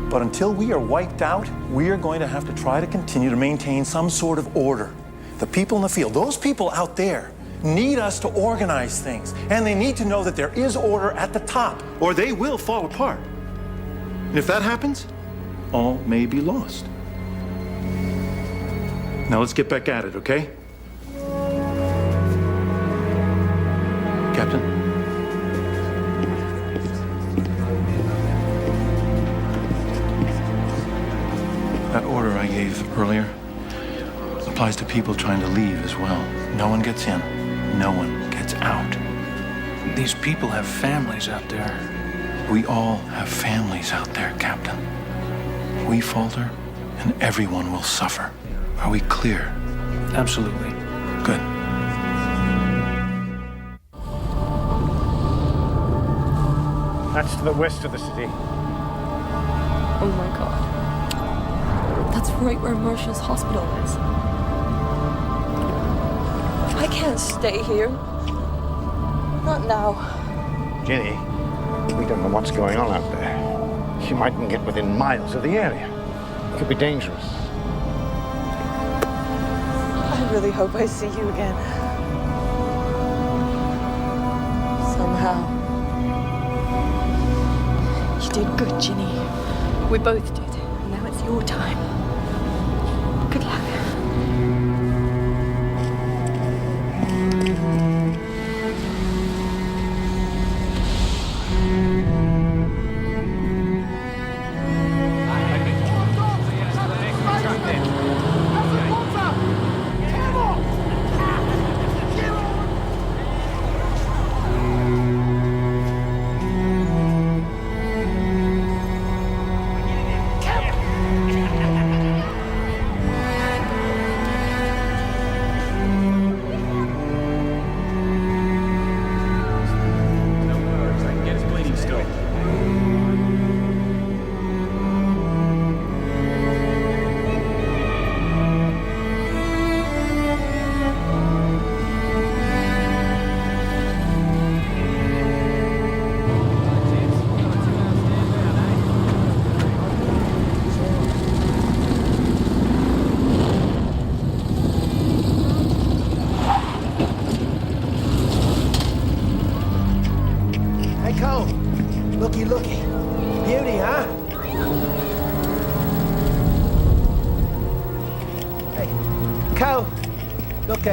but until we are wiped out, we are going to have to try to continue to maintain some sort of order. The people in the field, those people out there, need us to organize things, and they need to know that there is order at the top, or they will fall apart. And if that happens, all may be lost. Now let's get back at it, okay? Captain? That order I gave earlier applies to people trying to leave as well. No one gets in, no one gets out. These people have families out there. We all have families out there, Captain. We falter, and everyone will suffer. Are we clear? Absolutely. Good. That's to the west of the city. Oh my God. That's right where Marshall's hospital is. I can't stay here. Not now. Ginny, we don't know what's going on out there. She mightn't get within miles of the area. It could be dangerous. I really hope I see you again. Somehow. You did good, Ginny. We both did. Now it's your time. Good luck.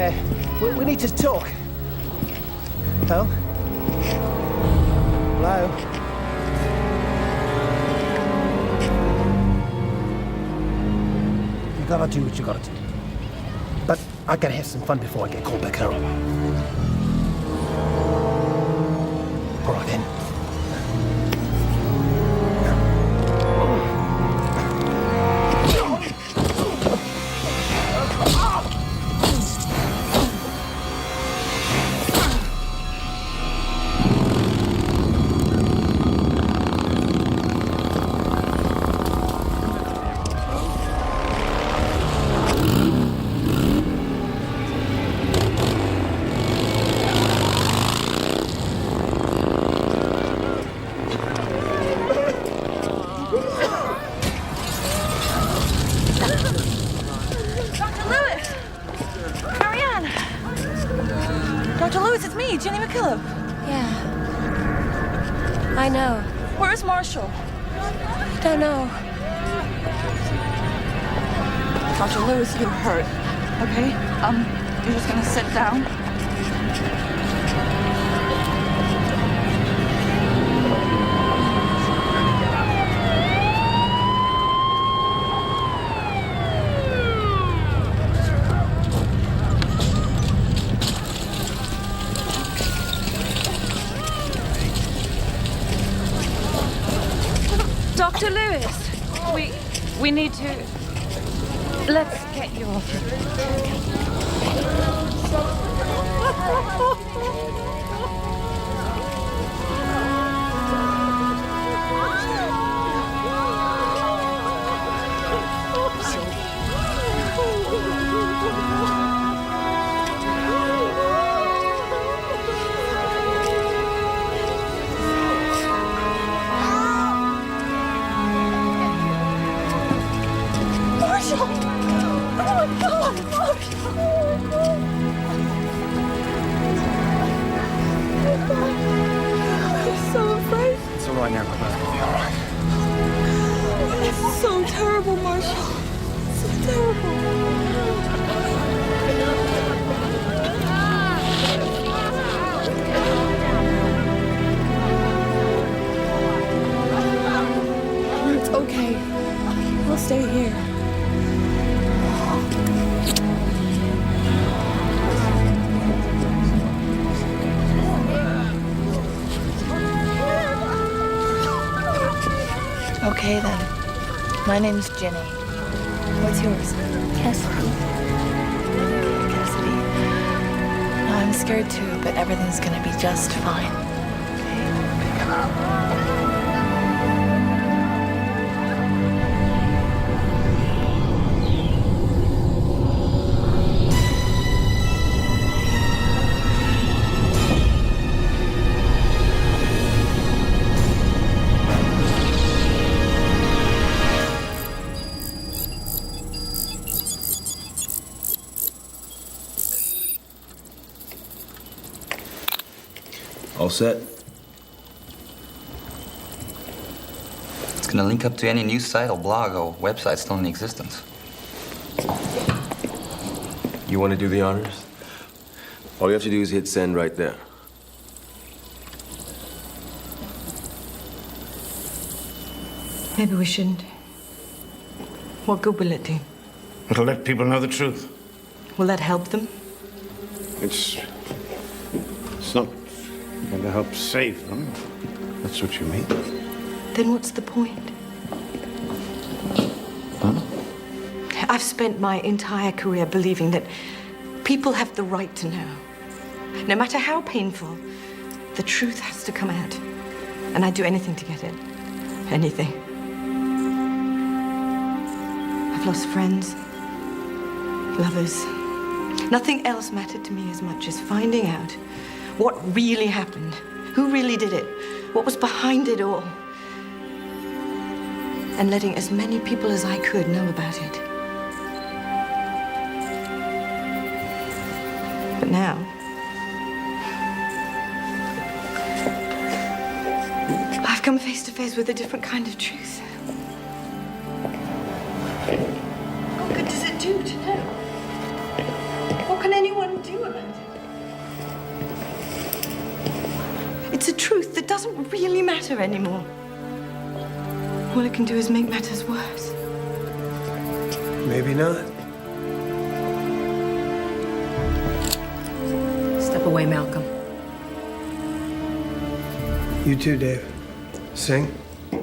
there. We need to talk. Hello? Hello? You gotta do what you gotta do. But I gotta have some fun before I get called back home. All right then. I know. Where's Marshall? Don't know. Dr. Lewis, you're hurt. Okay? You're just gonna sit down. Dr. Lewis, we need to... Let's get you off here. Right now, but we'll be all right. It's so terrible, Marshall. So terrible. It's okay. We'll stay here. Okay then. My name's Jenny. What's yours? Cassidy. Cassidy. No, I'm scared too, but everything's gonna be just fine. All set? It's gonna link up to any news site or blog or website still in existence. You want to do the honors? All you have to do is hit send right there. Maybe we shouldn't. What good will it do? It'll let people know the truth. Will that help them? It's not going to help save them. That's what you mean. Then what's the point? Huh? I've spent my entire career believing that people have the right to know. No matter how painful, the truth has to come out. And I'd do anything to get it. Anything. I've lost friends, lovers. Nothing else mattered to me as much as finding out what really happened, who really did it, what was behind it all, and letting as many people as I could know about it. But now, I've come face to face with a different kind of truth. What good does it do to know? What can anyone It's a truth that doesn't really matter anymore. All it can do is make matters worse. Maybe not. Step away, Malcolm. You too, Dave. Sing. I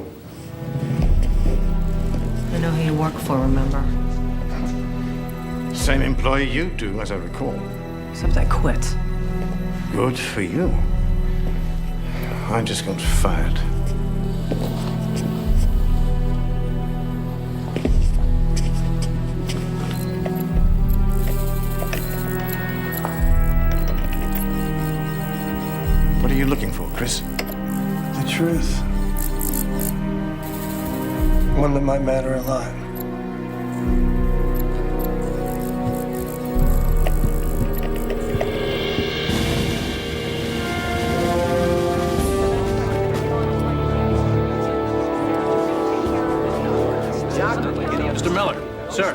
know who you work for, remember? Same employee you do, as I recall. Except I quit. Good for you. I just got fired. What are you looking for, Chris? The truth. One that might matter a lot. Mr. Miller, sir.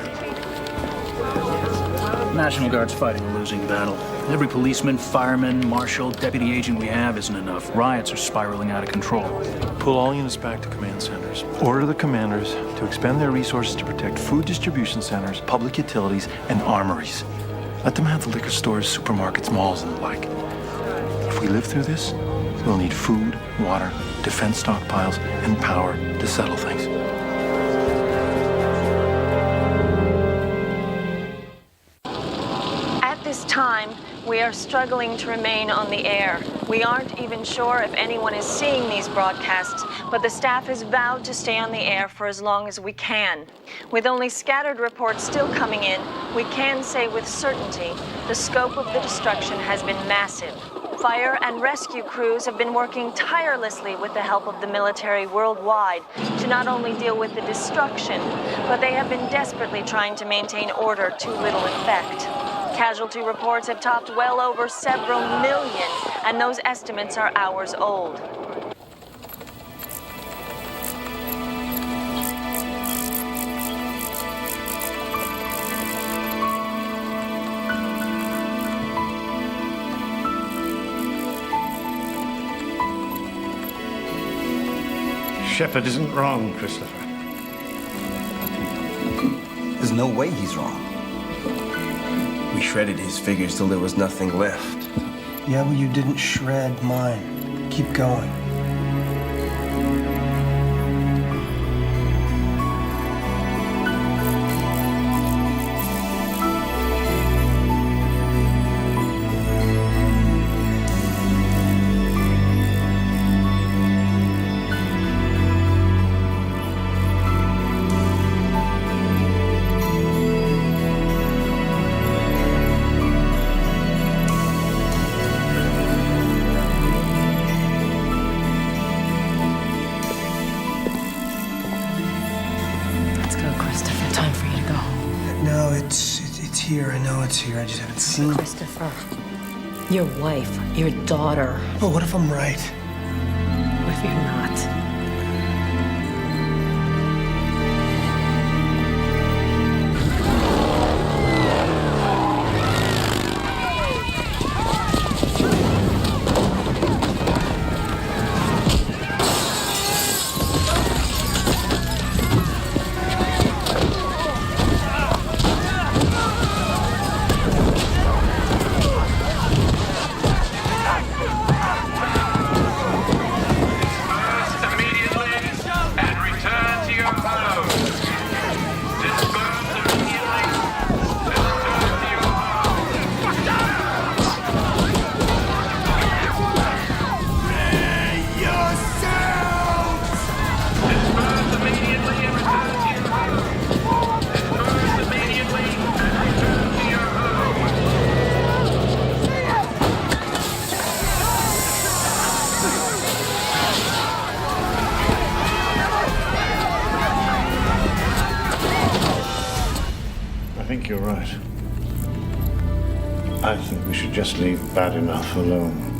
National Guard's fighting a losing battle. Every policeman, fireman, marshal, deputy agent we have isn't enough. Riots are spiraling out of control. Pull all units back to command centers. Order the commanders to expend their resources to protect food distribution centers, public utilities, and armories. Let them have the liquor stores, supermarkets, malls, and the like. If we live through this, we'll need food, water, defense stockpiles, and power to settle things. At this time, we are struggling to remain on the air. We aren't even sure if anyone is seeing these broadcasts, but the staff has vowed to stay on the air for as long as we can. With only scattered reports still coming in, we can say with certainty the scope of the destruction has been massive. Fire and rescue crews have been working tirelessly with the help of the military worldwide to not only deal with the destruction, but they have been desperately trying to maintain order to little effect. Casualty reports have topped well over several million, and those estimates are hours old. Shepard isn't wrong, Christopher. There's no way he's wrong. We shredded his figures till there was nothing left. Yeah, well, you didn't shred mine. Keep going. Here, I know it's here. I just haven't seen it. Christopher, your wife, your daughter. But what if I'm right? What if you're not? I think you're right. I think we should just leave bad enough alone.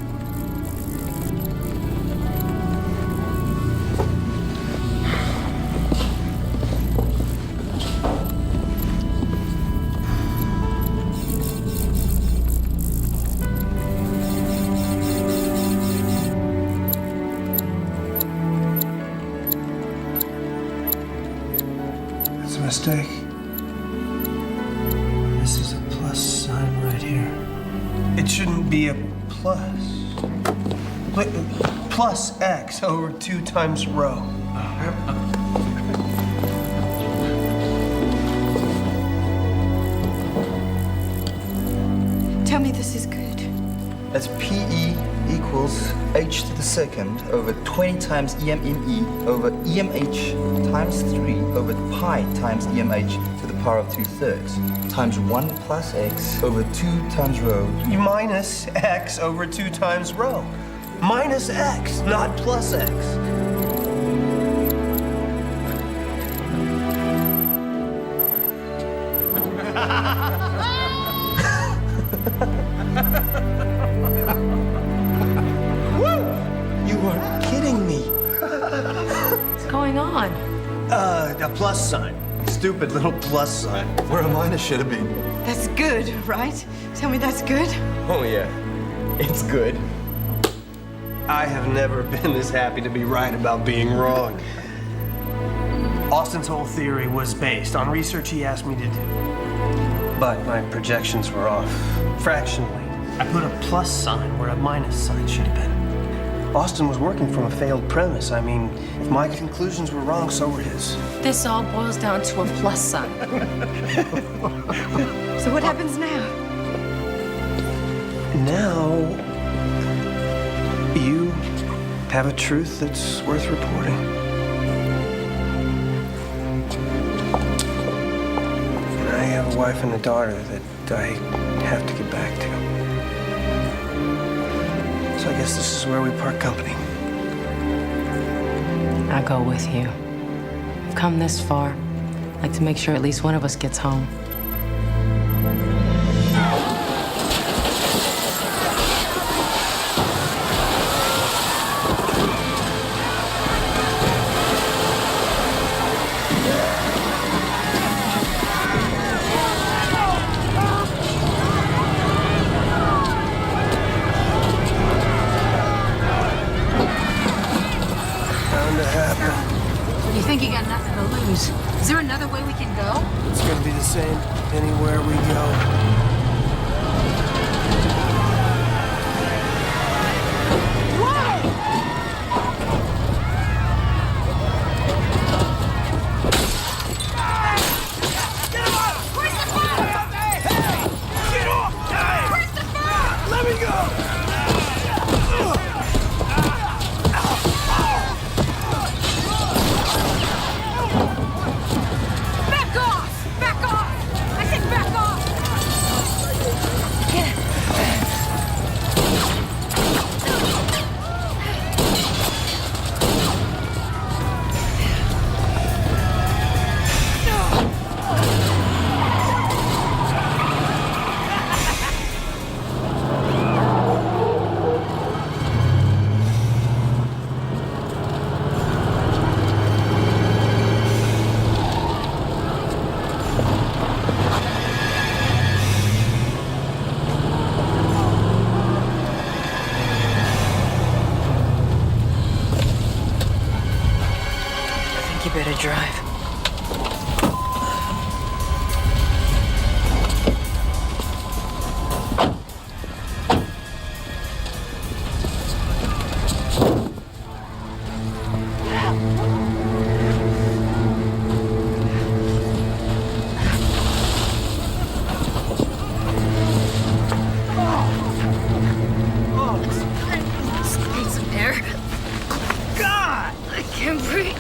mistake. This is a plus sign right here. It shouldn't be a plus. Wait, plus x over 2 times rho. Tell me this is good. That's PE equals h to the second over 20 times EMME over EMH times 3 over pi times EMH to the power of 2/3 times 1 plus x over 2 times rho. Minus x over 2 times rho. Minus x, not plus x. You are kidding me. What's going on? A plus sign. Stupid little plus sign. Where a minus should have been. That's good, right? Tell me that's good. Oh, yeah. It's good. I have never been this happy to be right about being wrong. Austin's whole theory was based on research he asked me to do. But my projections were off. Fractionally, I put a plus sign where a minus sign should have been. Austin was working from a failed premise. I mean, if my conclusions were wrong, so were his. This all boils down to a plus sign. So what happens now? Now, you have a truth that's worth reporting. And I have a wife and a daughter that I have to get back to. So I guess this is where we part company. I'll go with you. We've come this far. I'd like to make sure at least one of us gets home. You think you got nothing to lose? Is there another way we can go? It's gonna be the same anywhere we go. You better drive. Need some air. God! I can't breathe.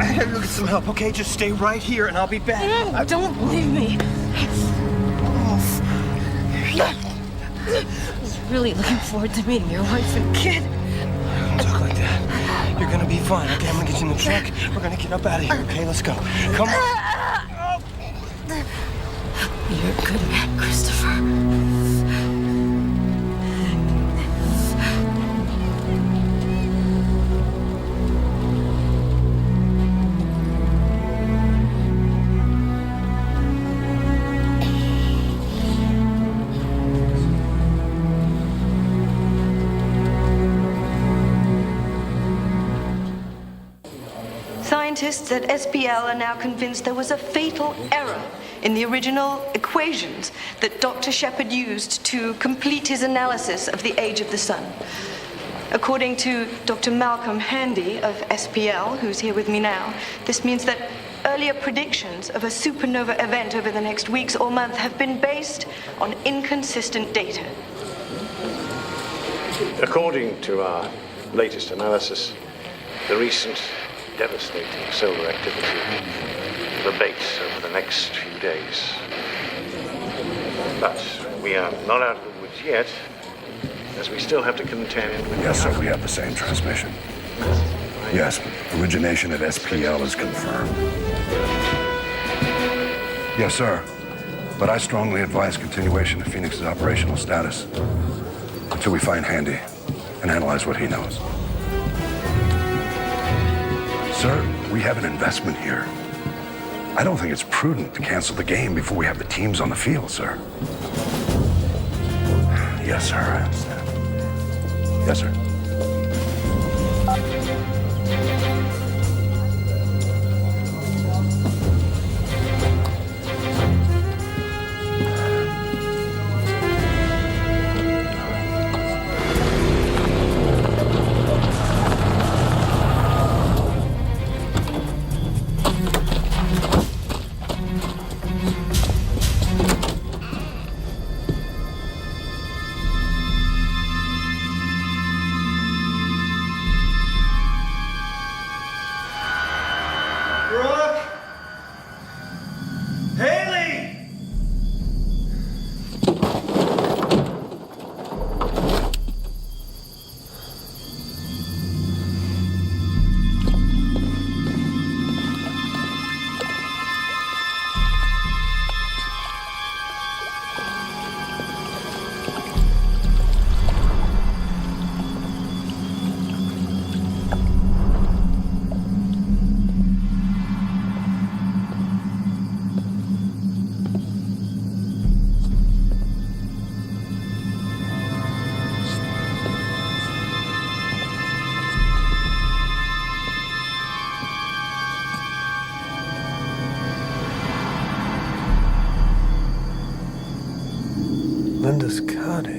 I gotta go get some help, okay? Just stay right here and I'll be back. No, don't leave me. I was really looking forward to meeting your wife and kid. Don't talk like that. You're gonna be fine, okay? I'm gonna get you in the truck. We're gonna get up out of here, okay? Let's go. Come on. You're a good man, Christopher. scientists at SPL are now convinced there was a fatal error in the original equations that Dr. Shepard used to complete his analysis of the age of the sun. According to Dr. Malcolm Handy of SPL, who's here with me now, this means that earlier predictions of a supernova event over the next weeks or month have been based on inconsistent data. According to our latest analysis, the recent devastating solar activity will abate over the next few days. But we are not out of the woods yet, as we still have to contend with... Yes, sir, we have the same transmission. Yes, origination at SPL is confirmed. Yes, sir, but I strongly advise continuation of Phoenix's operational status until we find Handy and analyze what he knows. Sir, we have an investment here. I don't think it's prudent to cancel the game before we have the teams on the field, sir. Yes, sir, I understand. Yes, sir. Linda's cottage.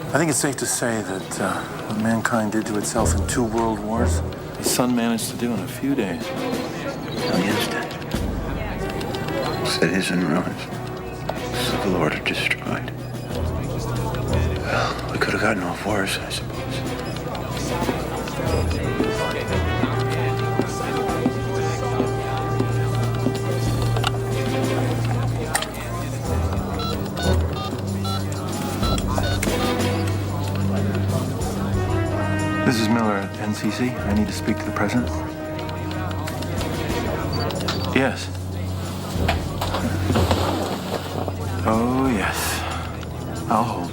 I think it's safe to say that what mankind did to itself in 2 world wars, the sun managed to do in a few days. Millions dead. Cities in ruins. Civil order destroyed. Well, we could have gotten off worse, I suppose. Cece, I need to speak to the president. Yes. Oh, yes. I'll hold.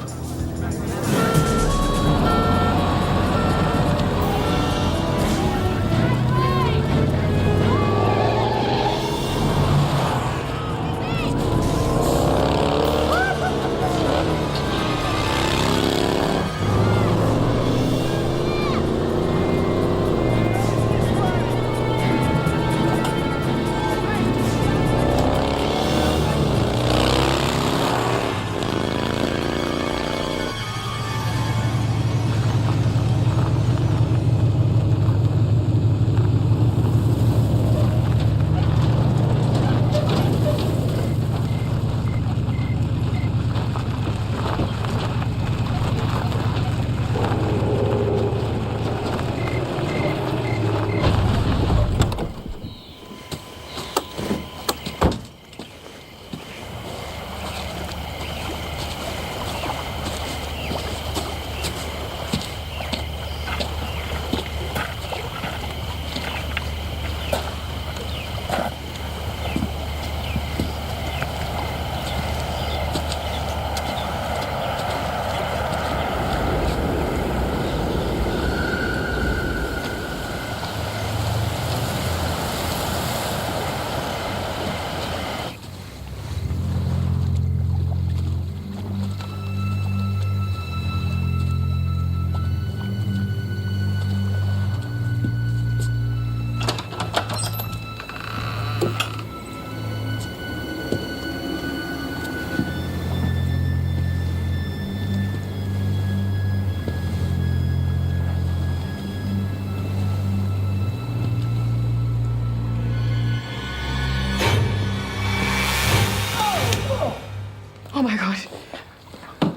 Oh my God.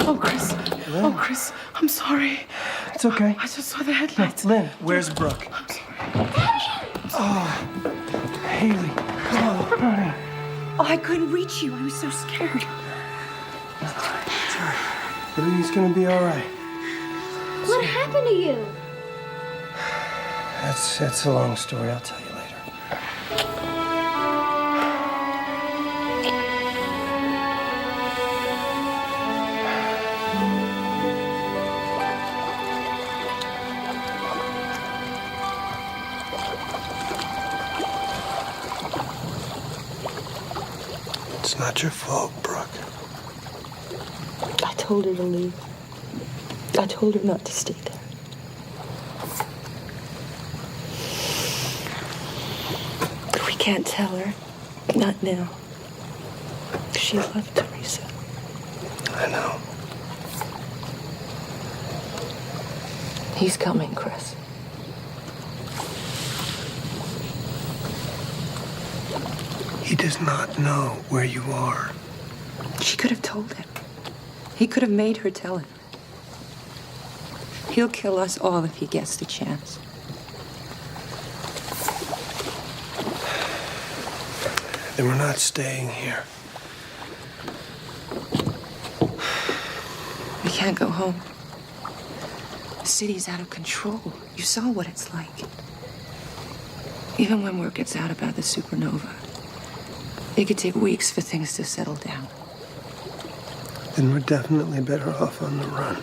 Oh, Chris. Lynn. Oh, Chris. I'm sorry. It's okay. I just saw the headlights. Lynn, where's Brooke? I'm sorry. Oh, Haley. Oh, honey. Oh, I couldn't reach you. I was so scared. It's all right. Everything's gonna be all right. What happened to you? That's a long story. I'll tell you later. It's not your fault, Brooke. I told her to leave. I told her not to stay there. But we can't tell her. Not now. She loved Teresa. I know. He's coming, Chris. He does not know where you are. She could have told him. He could have made her tell him. He'll kill us all if he gets the chance. Then we're not staying here. We can't go home. The city's out of control. You saw what it's like. Even when word gets out about the supernova, it could take weeks for things to settle down. Then we're definitely better off on the run.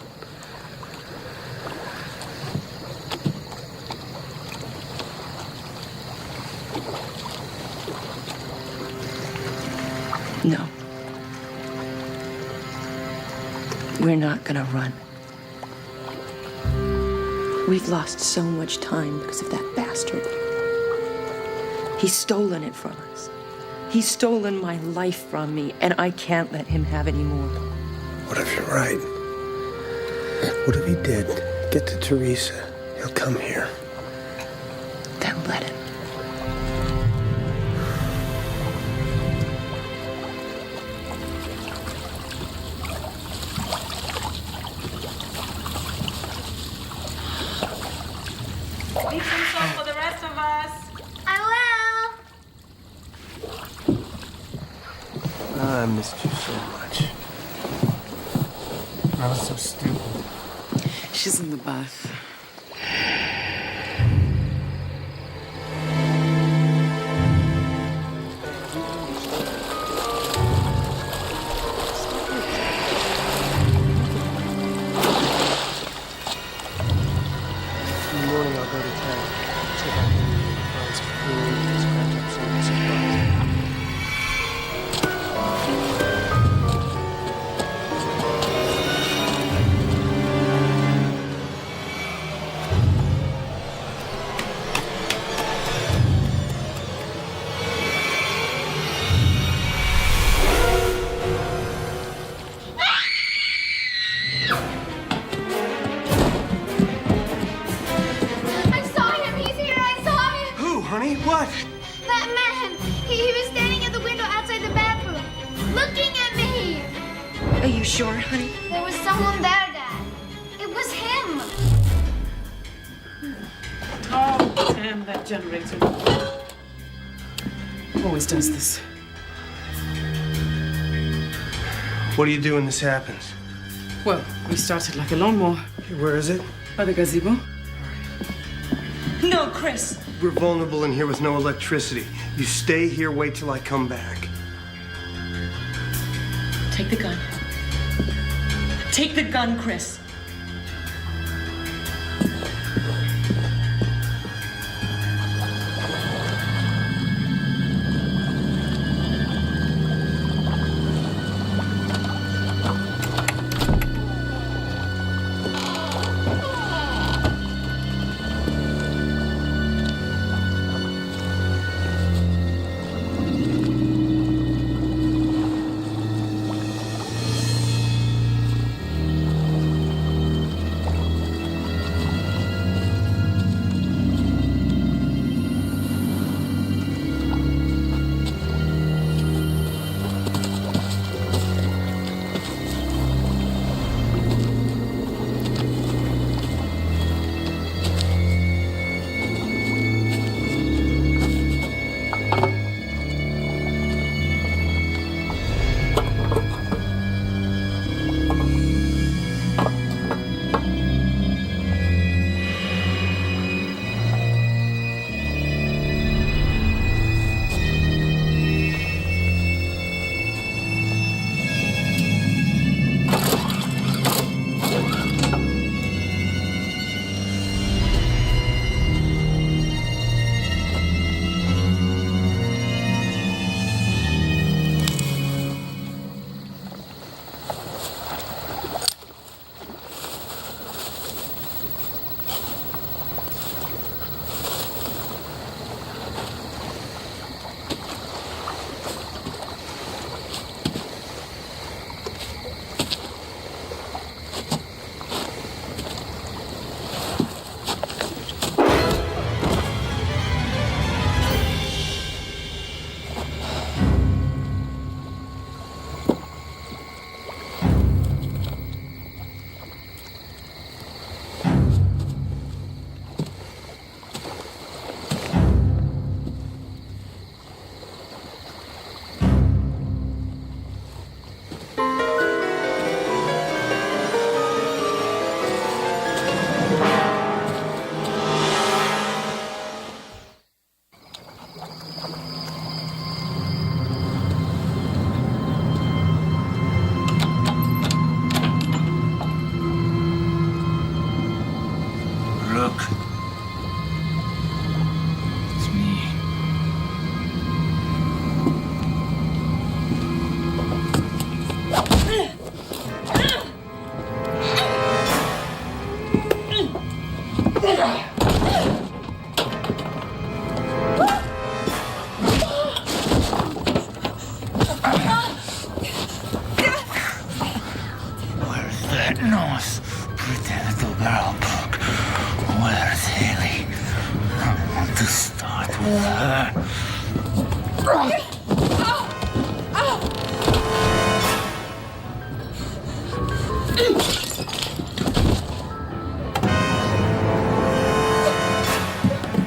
No. We're not gonna run. We've lost so much time because of that bastard. He's stolen it from us. He's stolen my life from me, and I can't let him have any more. What if you're right? What if he did get to Teresa? He'll come here. Then let him. Make some salt for the rest of us. I will. I missed you so much. I was so stupid. She's in the bath. honey? What? That man! He was standing at the window outside the bathroom, looking at me! Are you sure, honey? There was someone there, Dad. It was him! Oh, damn that generator. Always does this. What do you do when this happens? Well, we started like a lawnmower. Where is it? By the gazebo. No, Chris! We're vulnerable in here with no electricity. You stay here, wait till I come back. Take the gun. Take the gun, Chris.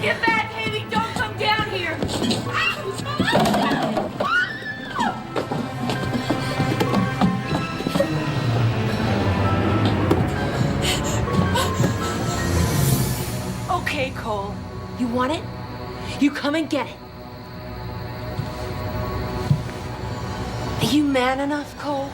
Get back, Haley! Don't come down here! Okay, Cole. You want it? You come and get it. Are you man enough, Cole?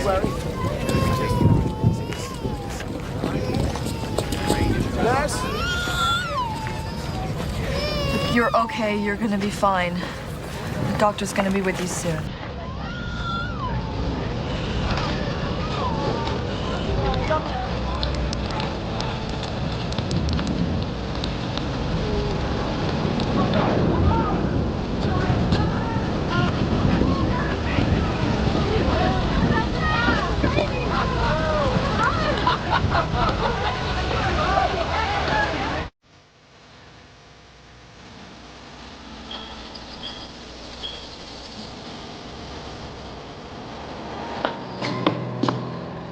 worry. Nurse? If you're okay, you're gonna be fine. The doctor's gonna be with you soon.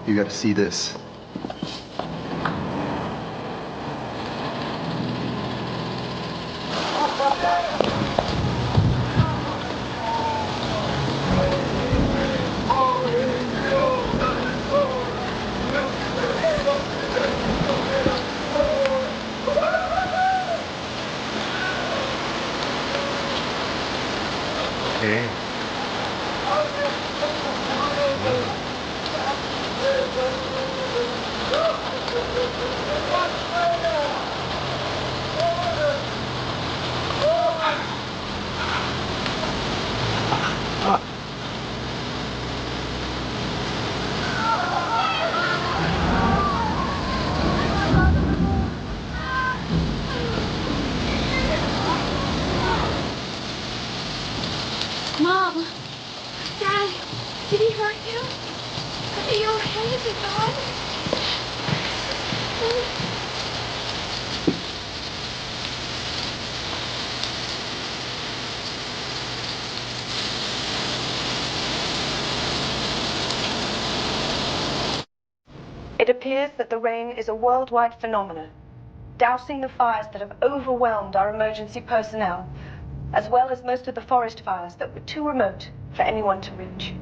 You gotta see this. Okay. Mom! Dad! Did he hurt you? Are you okay? Is it gone? It appears that the rain is a worldwide phenomenon, dousing the fires that have overwhelmed our emergency personnel, as well as most of the forest fires that were too remote for anyone to reach.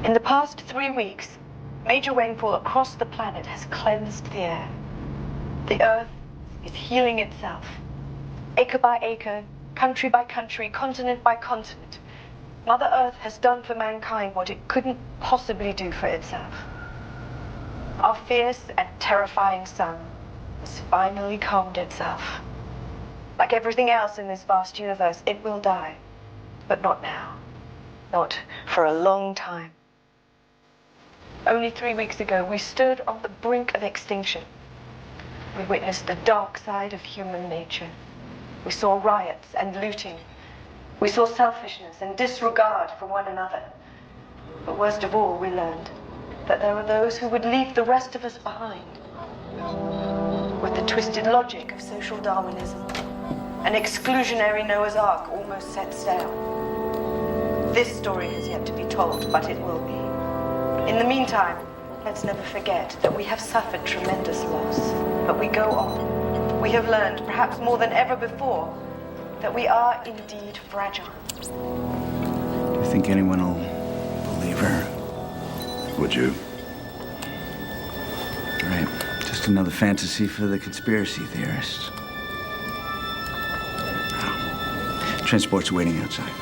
In the past 3 weeks, major rainfall across the planet has cleansed the air. The Earth is healing itself, acre by acre, country by country, continent by continent. Mother Earth has done for mankind what it couldn't possibly do for itself. Our fierce and terrifying sun has finally calmed itself. Like everything else in this vast universe, it will die, but not now. Not for a long time. Only 3 weeks ago, we stood on the brink of extinction. We witnessed the dark side of human nature. We saw riots and looting. We saw selfishness and disregard for one another. But worst of all, we learned that there are those who would leave the rest of us behind. With the twisted logic of social Darwinism, an exclusionary Noah's Ark almost set sail. This story has yet to be told, but it will be. In the meantime, let's never forget that we have suffered tremendous loss, but we go on. We have learned, perhaps more than ever before, that we are indeed fragile. Do you think anyone will believe her? Would you? Right. Just another fantasy for the conspiracy theorists. Transport's waiting outside.